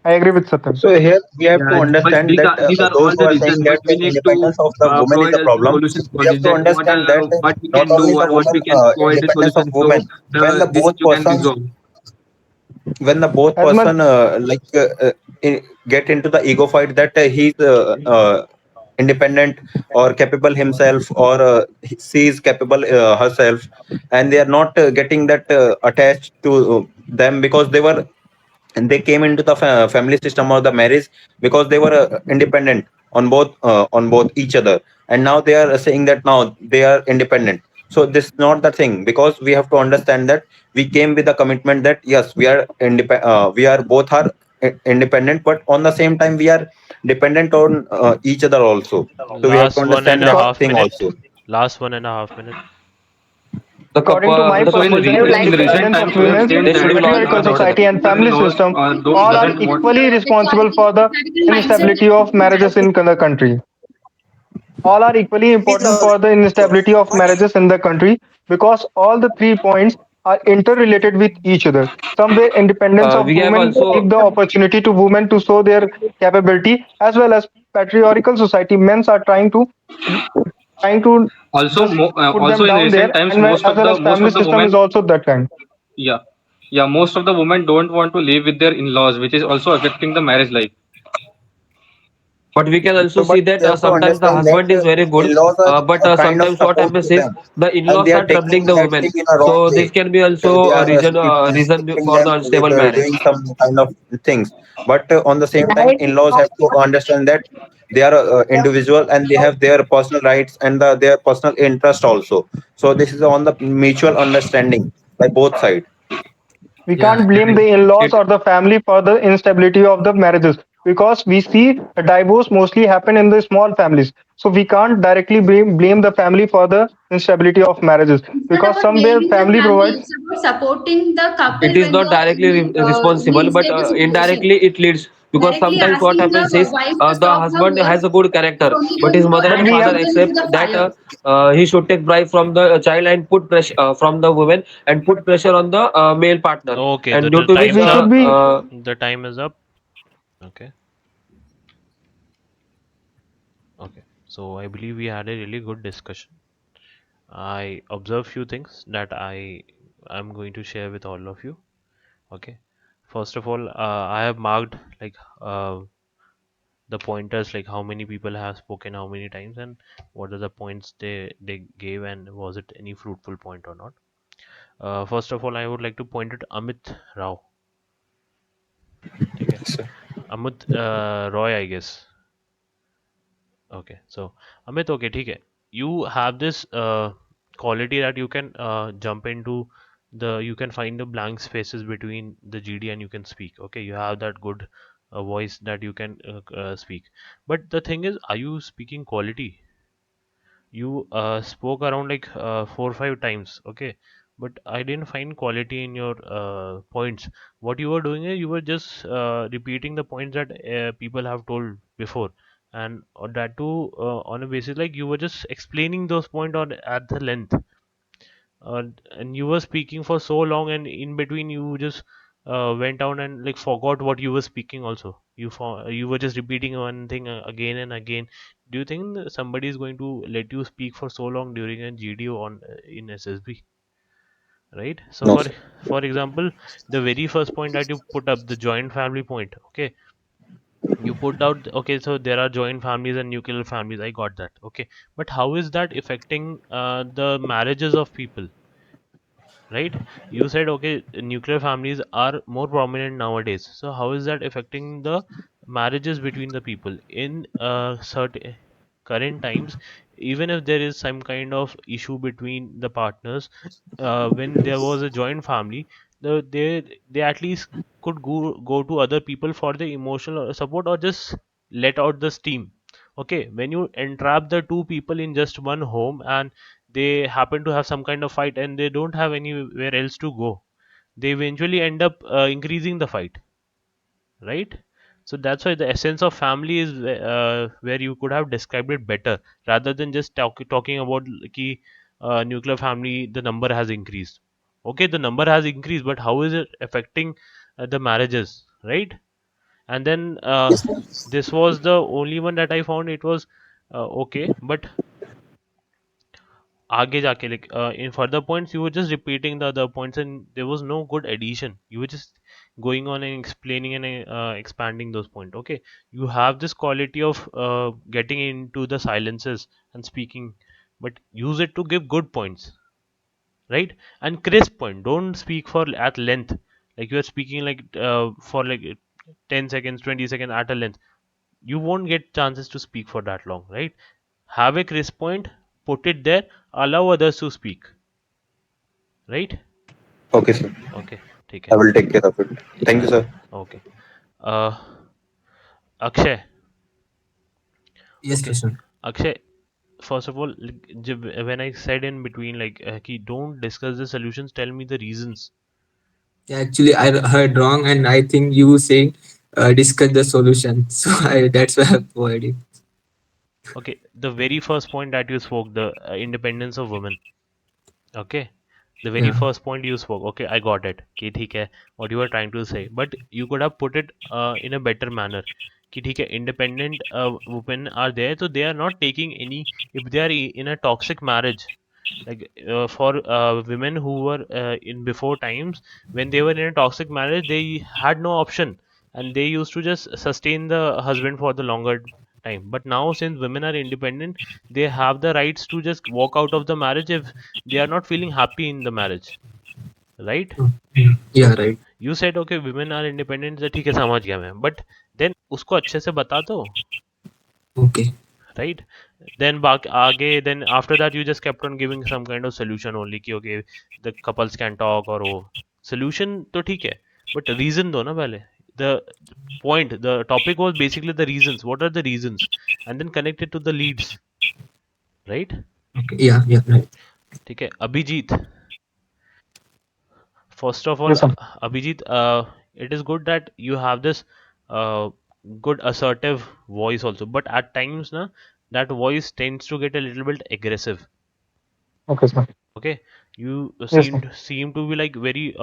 I agree with Satyam. So here we have to Yeah, but understand these that are those all who the are saying reasons, that but we need to independence of the woman is provide a a problem, solutions for we have this. to That understand that what we not can do only the or what woman we can provide a independence of solution so women, when the this both issue can persons resolve. when the both As much person get into the ego fight that he's independent or capable himself, or she is capable herself, and they are not getting that attached to them, because they were and they came into the family system or the marriage because they were independent on both each other, and now they are saying that now they are independent. So this is not the thing, because we have to understand that we came with a commitment that yes, we are we are both are independent, but on the same time we are dependent on each other also. So we have to Last one and understand a that because half thing minute. also. Last 1.5 minute. the according to my couple. Also, perspective, in recent independence of times, we have women, seen They the should that be loyal patriarchal towards each the other. society and mother family in-laws system all are doesn't want. equally responsible for the Patriarchal mindset instability of marriages in the country. All are equally is important for the instability of what marriages in the country, because all the 3 points are interrelated with each other. Somewhere independence of We have women also give the opportunity to women to show their capability, as well as patriarchal society men are trying to just put Also them in down recent there, times, and as well as most family of the system is women, also that kind. yeah, most of the women don't want to live with their in-laws, which is also affecting the marriage life. But we can also So see but that We have to sometimes the understand that husband is very good, in-laws are but a kind of sometimes what support happens to is them, the and in-laws they are are troubling taking the that women. thing in a wrong So way. this can be They also a are reason stifling for them the with unstable marriage. doing some kind of things. But on the same time, in-laws have to understand that they are individual and they have their personal rights and their personal interest also. So this is on the mutual understanding by both sides. We Yeah, can't blame and the in-laws It or the family for the instability of the marriages, because we see a divorce mostly happen in the small families. So we can't directly blame the family for the instability of marriages, It's not because about somewhere blaming the family family. provides. It's about supporting the it couple is when they not are directly in responsible, means but stable situation. indirectly it leads, because Directly sometimes what asking the happens is wife to the stop her husband work has a good character, is only but his going to mother But and we add father have fuel into accept the that fire. he should take bribe from the child and put pressure from the woman and put pressure on the male partner, Okay, and the due to which time's we up. should be. The time is up. Okay. Okay. So I believe we had a really good discussion. I observed few things that I'm going to share with all of you. Okay. First of all, I have marked like the pointers, like how many people have spoken how many times and what are the points they gave, and was it any fruitful point or not. First of all, I would like to point at Amit Rao. Okay. Amit Roy, I guess. Okay, so Amit, okay, ठीक है. You have this quality that you can jump into you can find the blank spaces between the GD and you can speak. Okay, you have that good voice that you can speak. But the thing is, are you speaking quality? You spoke around like 4 or 5 times, okay, but I didn't find quality in your points. What you were doing is you were just repeating the points that people have told before, and that too on a basis like you were just explaining those points on at the length, and you were speaking for so long, and in between you just went down and like forgot what you were speaking also. You were just repeating one thing again and again. Do you think that somebody is going to let you speak for so long during a GDO on in SSB, right? So No, for example, the very first point that you put up, the joint family point, okay, you put out, okay, so there are joint families and nuclear families, I got that, okay, but how is that affecting the marriages of people? Right, you said okay, nuclear families are more prominent nowadays, so how is that affecting the marriages between the people in certain current times? Even if there is some kind of issue between the partners, when there was a joint family, they at least could go to other people for the emotional support, or just let out the steam. Okay, when you entrap the two people in just one home and they happen to have some kind of fight and they don't have anywhere else to go, they eventually end up increasing the fight, right? So that's why the essence of family is where you could have described it better, rather than just talking about ki, nuclear family, the number has increased. Okay, the number has increased, but how is it affecting the marriages, right? And then this was the only one that I found it was okay, but आगे जाके like in further points you were just repeating the other points and there was no good addition. You were just going on and explaining and expanding those points. Okay, you have this quality of getting into the silences and speaking, but use it to give good points, right? And crisp point. Don't speak for at length, like you are speaking like for like 10 seconds, 20 seconds at a length. You won't get chances to speak for that long, right? Have a crisp point, put it there, allow others to speak, right? okay, sir. Okay, ठीक I है. will take care of it. Thank you, sir. Okay. uh Akshay. yes, Okay, Krishna. Akshay, first of all, like, when I said in between like ki don't discuss the solutions, tell me the reasons. Yeah, actually, I heard wrong, and I think you saying discuss the solution. So that's why I provided. Okay, the very first point that you spoke, the independence of women. Okay, the very Yeah. first point you spoke, okay, I got it, कि ठीक है, what you were trying to say, but you could have put it in a better manner, कि ठीक है, independent women are there, so they are not taking any, if they are in a toxic marriage, like for women who were in before times, when they were in a toxic marriage, they had no option, and they used to just sustain the husband for the longer time. But now, since women are independent, they have the rights to just walk out of the marriage if they are not feeling happy in the marriage, right? Yeah, So right. you said okay, women are independent, तो ठीक है, समझ गया मैं, but then उसको अच्छे से बता दो. Okay. right? Then back aage, then after that you just kept on giving some kind of solution only कि okay the couples can talk or वो solution तो ठीक है but reason दो ना पहले. The point, the topic was basically the reasons. What are the reasons? And then connect it to the leads, right? Okay. Yeah. Yeah. Right. ठीक है. Abhijit, first of all, Yes, sir. Abhijit, it is good that you have this uh, good assertive voice also, but at times na, that voice tends to get a little bit aggressive. Okay, sir. Okay, you Yes, sir. seem to be like very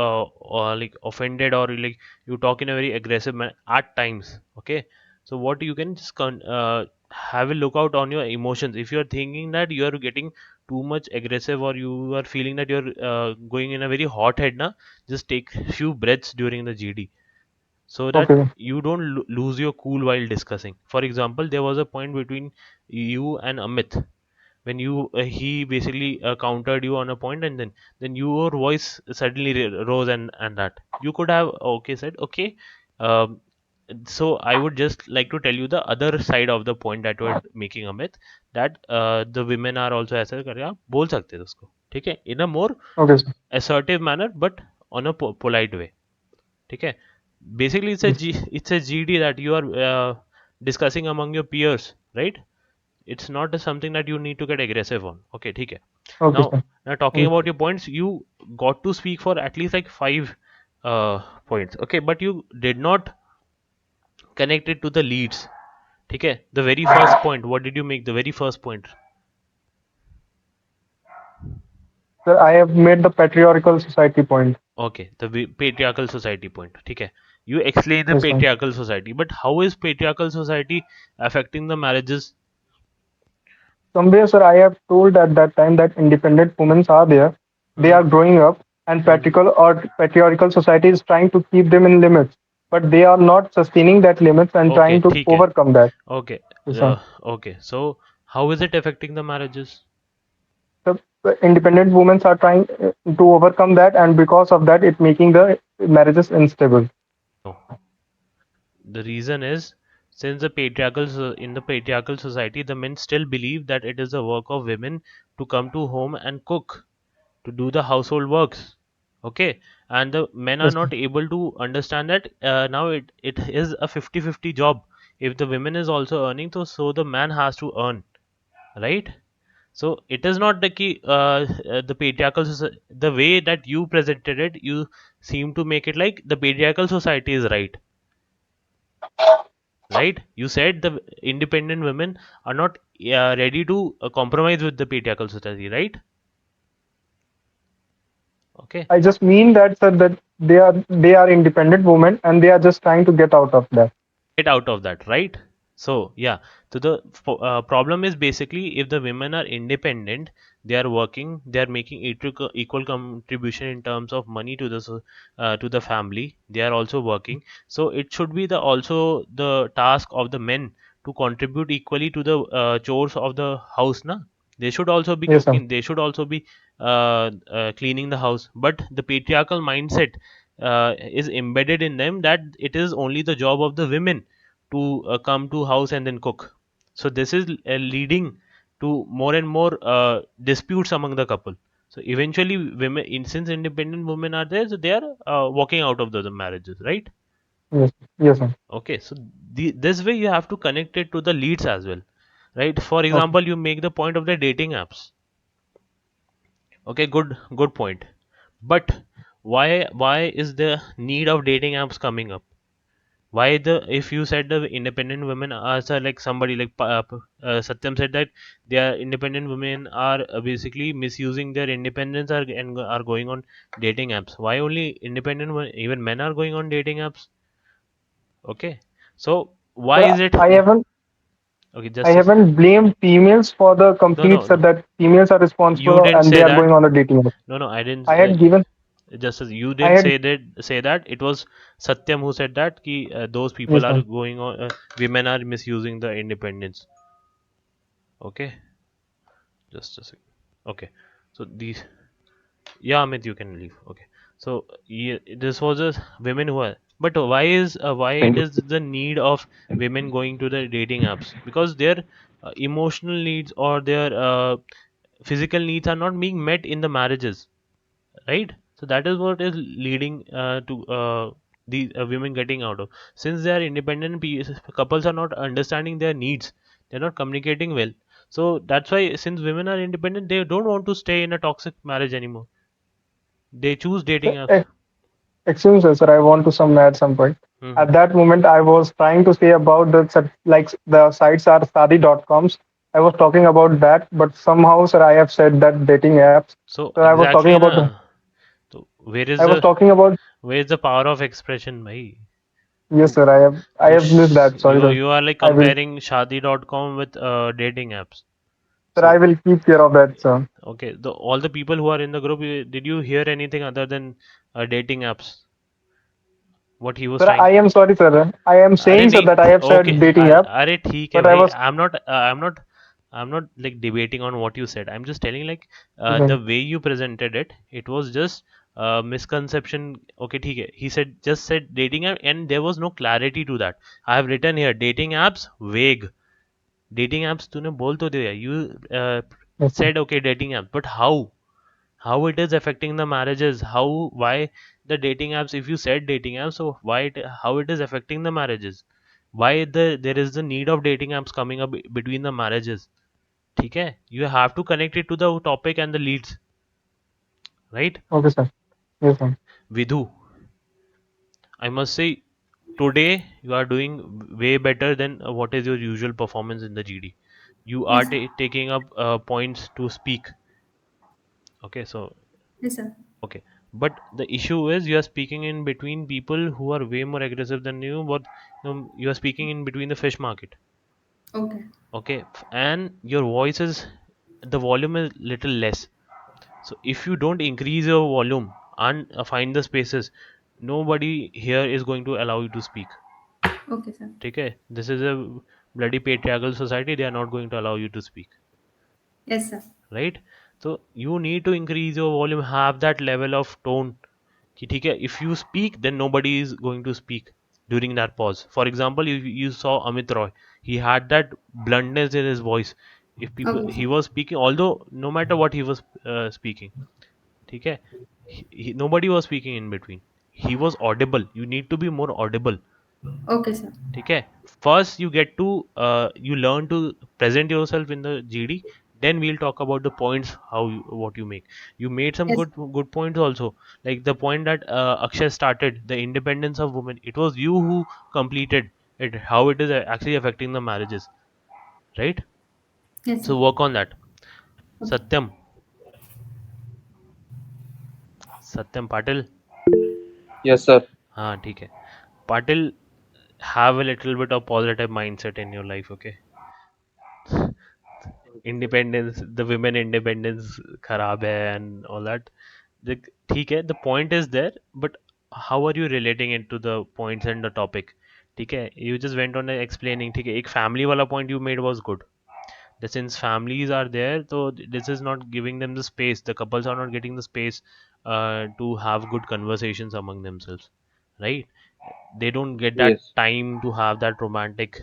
like offended, or like you talk in a very aggressive manner at times. Okay, so what you can just have a look out on your emotions. If you are thinking that you are getting too much aggressive, or you are feeling that you're going in a very hot head na, just take few breaths during the GD so that Okay. you don't lose your cool while discussing. For example, there was a point between you and Amit when you he basically countered you on a point, and then your voice suddenly rose, and that you could have okay said okay. um, so I would just like to tell you the other side of the point that you are making, Amit, that the women are also ऐसा करके आप बोल सकते थे उसको, ठीक है, in a more Okay, sir. assertive manner but on a polite way, ठीक है. Basically Yes. it's a GD that you are discussing among your peers, right? It's not something that you need to get aggressive on. Okay, ठीक है. Okay, Now, sir. now talking Yes. about your points, you got to speak for at least like five points. Okay, but you did not connect it to the leads. ठीक है. The very first point. What did you make? The very first point. Sir, I have made the patriarchal society point. Okay, the patriarchal society point. ठीक है. You explain the Yes, sir. patriarchal society, but how is patriarchal society affecting the marriages? Somewhere, sir, I have told at that time that independent women are there. They Hmm. are growing up, and patriarchal society is trying to keep them in limits, but they are not sustaining that limits and Okay, trying to ठीक है. overcome that. Okay, Yes, sir. okay. So how is it affecting the marriages? The independent women are trying to overcome that, and because of that, it making the marriages unstable. No. The reason is since in the patriarchal society, the men still believe that it is the work of women to come to home and cook, to do the household works. Okay, and the men are Yes, not able to understand that now it is a 50-50 job. If the women is also earning, so the man has to earn, right? So it is not the key. The the way that you presented it, you seem to make it like the patriarchal society is right. Right? You said the independent women are not ready to compromise with the patriarchal society, right? Okay, I just mean that, sir, that they are independent women and they are just trying to get out of that. get out of that, right? So yeah, so the problem is basically if the women are independent, they are working, they are making equal contribution in terms of money to the to the family. They are also working, so it should be the also the task of the men to contribute equally to the chores of the house, na. They should also be Yes, sir. cooking, they should also be cleaning the house, but the patriarchal mindset is embedded in them that it is only the job of the women to come to house and then cook. So this is leading to more and more disputes among the couple. So eventually women since independent women are there, so they are walking out of the marriages, right? Yes, yes, sir. Okay, so this way you have to connect it to the leads as well, right? For Okay. example, you make the point of the dating apps. Okay, good point. But why is the need of dating apps coming up? Why the if you said the independent women are sir, like somebody like Satyam said that they are independent women are basically misusing their independence and are going on dating apps. Why only independent even men are going on dating apps? Okay, so why But is it okay, I just haven't blamed females for the no complete no set no, that females are you responsible didn't and say they are that. going on a dating app. No, no, I didn't I had given just as you I didn't had say that. It was Satyam who said that ki, those people yes, are sir. going on women are misusing the independence. Okay, just a second. Okay, so these yeah, Amit, you can leave. Okay, so yeah, this was a women who are But why it is the need of women going to the dating apps? Because their emotional needs or their physical needs are not being met in the marriages, right? So that is what is leading to these women getting out of, since they are independent couples are not understanding their needs, they're not communicating well. So that's why, since women are independent, they don't want to stay in a toxic marriage anymore, they choose dating apps. Excuse me, sir. I want to some add some point. Hmm. At that moment, I was trying to say about like the sites are sadi.coms. I was talking about that, but somehow, sir, I have said that dating apps. So So I was talking exactly about na. So I was talking about where is the power of expression, bhai? yes, sir. I have missed that. Sorry, sir. You are like I will, comparing shadi.com with dating apps. sir. I So will keep care of that, sir. okay, the all the people who are in the group, did you hear anything other than dating apps? What he was Sir, trying? I am sorry, sir. I am अरे saying, sir, नहीं that I have okay, said dating app, अरे ठीक है but I भाई, was I'm not like debating on what you said. I'm just telling like okay. the way you presented it, it was just misconception. Okay, ठीक है. He said just said dating app and there was no clarity to that. I have written here dating apps vague. Dating apps तूने बोल तो दिया. You Yes, sir. said okay dating app, but how it is affecting the marriages, why the dating apps, if you said dating apps, so how it is affecting the marriages, why there is the need of dating apps coming up between the marriages. ठीक है, you have to connect it to the topic and the leads, right? Okay, sir. Yes, sir. Vidhu, I must say today you are doing way better than what is your usual performance in the GD. You are Yes, sir. taking up points to speak. Okay, so Yes, sir. okay, but the issue is you are speaking in between people who are way more aggressive than you, but you are speaking in between the fish market. Okay. Okay, and your voice is, the volume is little less. So if you don't increase your volume and find the spaces, nobody here is going to allow you to speak. Okay, sir. Okay, this is a bloody patriarchal society. They are not going to allow you to speak, Yes, sir. right? So you need to increase your volume, have that level of tone कि ठीक है, if you speak then nobody is going to speak during that pause. For example, you saw Amit Roy, he had that bluntness in his voice. If people, Okay, he sir. was speaking, although no matter what he was speaking, ठीक है, nobody was speaking in between, he was audible. You need to be more audible. Okay, sir. ठीक है, first you get to you learn to present yourself in the GD, then we'll talk about the points, what you make. You made some Yes. good points also, like the point that Akshay started, the independence of women, it was you who completed it, how it is actually affecting the marriages, right? Yes, sir. So work on that. Okay. Satyam, Satyam Patil. Yes, sir. हाँ ठीक है, Patil, have a little bit of positive mindset in your life, okay? Independence, the women independence खराब है and all that. The, ठीक है, the point is there, but how are you relating it to the points and the topic? ठीक है, you just went on explaining. ठीक है, एक family वाला point you made was good. The since families are there, so this is not giving them the space. The couples are not getting the space to have good conversations among themselves, right? They don't get that Yes. time to have that romantic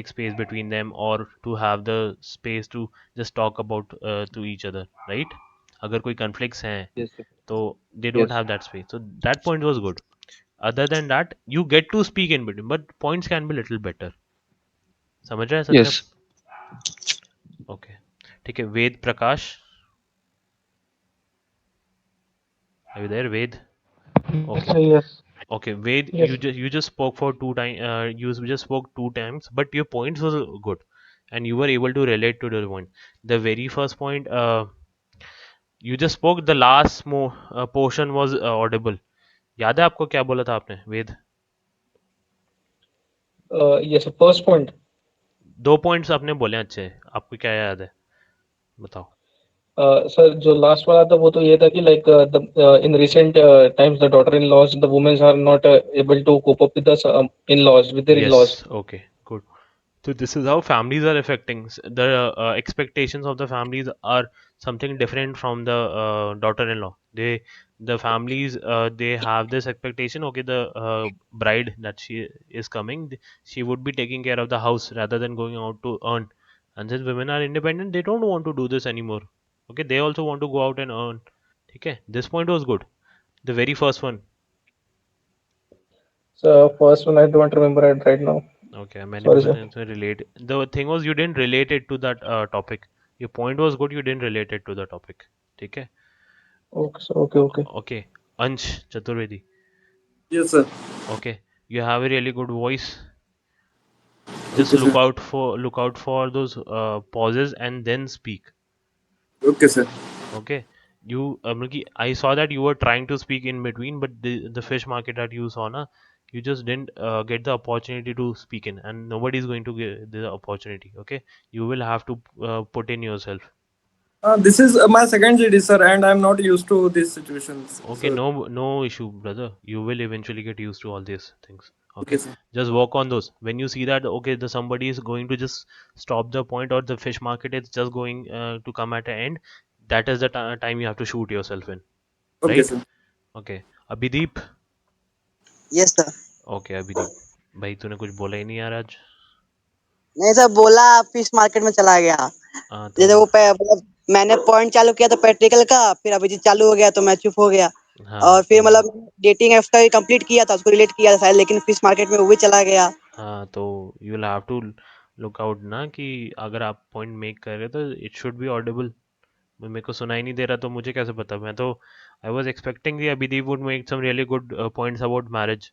space between them, or to have the space to just talk about to each other, right? अगर कोई conflicts हैं Yes, sir. तो they don't Yes. have that space, so that point was good. Other than that, you get to speak in between, but points can be little better. समझ रहा है सत्यम? Yes. Okay, ठीक है. Ved Prakash, are you there, Ved? Okay. Yes. Okay, Ved, Yes. you just spoke for two time you just spoke two times, but your points was good, and you were able to relate to the point. The very first point, you just spoke. The last portion was audible. याद है आपको क्या बोला था आपने, वेद? Yes, first point. दो points आपने बोले अच्छे, आपको क्या याद है, बताओ. सर जो लास्ट वाला था वो तो ये था कि like in recent times the daughter in laws the womens are not able to cope up with the in laws with their in yes, laws. Okay, good. So this is how families are affecting. The expectations of the families are something different from the daughter-in-law. The families, they have this expectation. Okay, the bride that she is coming, she would be taking care of the house rather than going out to earn. And since women are independent, they don't want to do this anymore. Okay, they also want to go out and earn. Okay, this point was good. The very first one. So first one I don't remember it right now. Okay, many Sorry, people sir. didn't relate. The thing was you didn't relate it to that topic. Your point was good. You didn't relate it to the topic. Okay. Okay, sir. Okay. Okay. Ansh Chaturvedi. Yes, sir. Okay. You have a really good voice. Just Okay, sir. look out for those pauses and then speak. Okay, sir. Okay. You Milky, I saw that you were trying to speak in between, but the fish market that you saw, na, you just didn't get the opportunity to speak in, and nobody is going to get the opportunity. Okay. You will have to put in yourself. This is my second GD, sir, and I'm not used to these situations, Okay, sir. no issue, brother. You will eventually get used to all these things. Okay, Okay, sir. just work on those. When you see that, okay, the somebody is going to just stop the point, or the fish market is just going to come at an end, that is the time you have to shoot yourself in, Okay, right? sir. Okay, Abhideep. Yes sir. Okay, Abhideep. भाई तूने कुछ बोला ही नहीं यार आज. नहीं sir बोला fish market में चला गया हाँ तो जैसे वो मतलब मैंने पॉइंट चालू किया था प्रैक्टिकल का फिर अभिजीत चालू हो गया तो मैं चुप हो गया हाँ और फिर मतलब डेटिंग एप्स का भी कंप्लीट किया था उसको रिलेट किया था शायद लेकिन फिश मार्केट में वो भी चला गया हाँ तो you will have to look out ना कि अगर आप पॉइंट मेक कर रहे हो तो इट शुड बी ऑडिबल. मेरे को सुनाई नहीं दे रहा तो मुझे कैसे पता. मैं तो आई वाज एक्सपेक्टिंग कि Abhideep would make some really good points about marriage.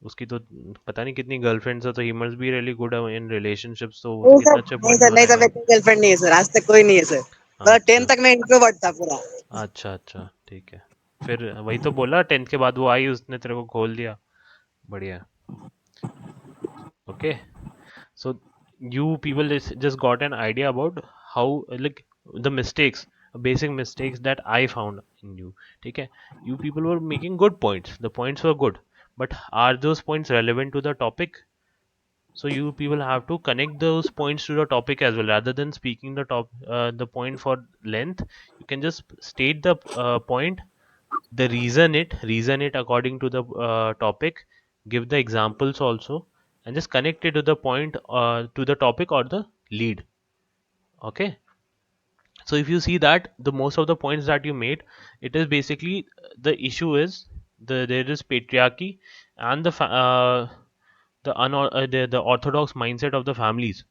उसकी तो पता नहीं कितनी गर्लफ्रेंड्स है, तो he must be really good in relationships, तो इतने अच्छे पॉइंट्स नहीं सर बनाएगा. मेरी गर्लफ्रेंड नहीं है सर आज तक कोई नहीं है सर मतलब 10th अच्छा तक मैं इंट्रोवर्ट था पूरा अच्छा अच्छा ठीक है. फिर वही तो बोला 10th के बाद वो आई, उसने तेरे को खोल दिया. बढ़िया. Okay. So you people just got an idea about how like the mistakes, basic mistakes that I found in you. Okay, you people were making good points. The points were good, but are those points relevant to the topic? So you people have to connect those points to the topic as well, rather than speaking the point for length. You can just state the point, the reason it according to the topic, give the examples also, and just connect it to the point, to the topic or the lead. Okay, so if you see that the most of the points that you made, it is basically the issue is there is patriarchy and the orthodox mindset of the families.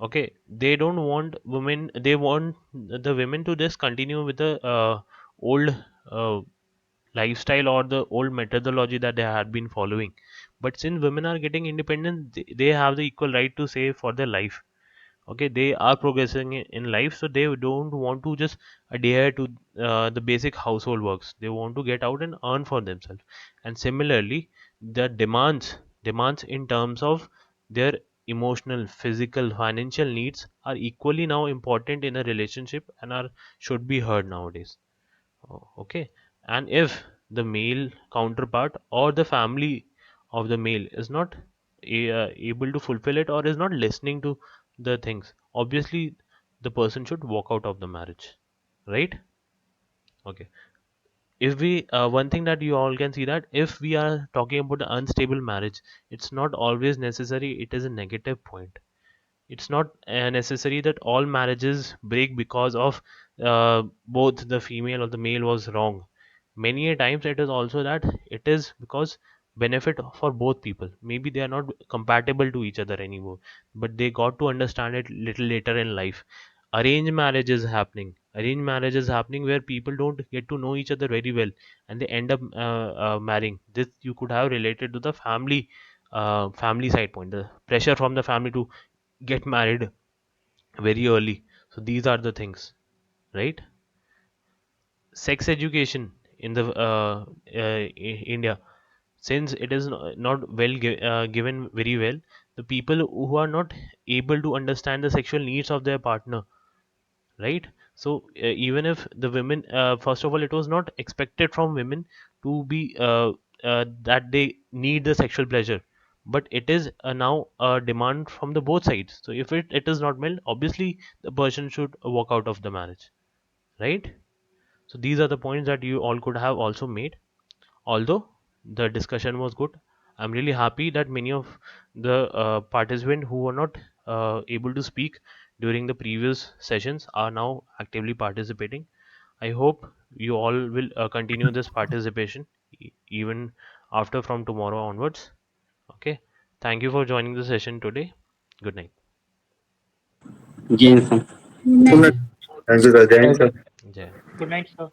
Okay, they don't want women, they want the women to just continue with the old uh, lifestyle or the old methodology that they had been following. But since women are getting independent, they have the equal right to say for their life. Okay, they are progressing in life, so they don't want to just adhere to the basic household works. They want to get out and earn for themselves. And similarly, the demands in terms of their emotional, physical, financial needs are equally now important in a relationship and are should be heard nowadays. Oh, okay. And if the male counterpart or the family of the male is not able to fulfill it or is not listening to the things, obviously the person should walk out of the marriage. Right? Okay. If we, one thing that you all can see, that if we are talking about the unstable marriage, it's not always necessary, it is a negative point. It's not necessary that all marriages break because of both the female or the male was wrong. Many a times it is also that it is because benefit for both people. Maybe they are not compatible to each other anymore, but they got to understand it little later in life. Arranged marriage is happening where people don't get to know each other very well, and they end up marrying. This you could have related to the family side point, the pressure from the family to get married very early. So these are the things, right? Sex education in the India, since it is not given very well, the people who are not able to understand the sexual needs of their partner, right? So even if the women, first of all, it was not expected from women to be that they need the sexual pleasure, but it is now a demand from the both sides. So if it is not met, obviously the person should walk out of the marriage, right? So these are the points that you all could have also made. Although the discussion was good, I'm really happy that many of the participants who were not able to speak during the previous sessions are now actively participating. I hope you all will continue this participation even after from tomorrow onwards. Okay. Thank you for joining the session today. Good night. Yes, sir. Good night. Thank you, sir. Jai Hind, Thank you. sir. Jai. Good night, sir.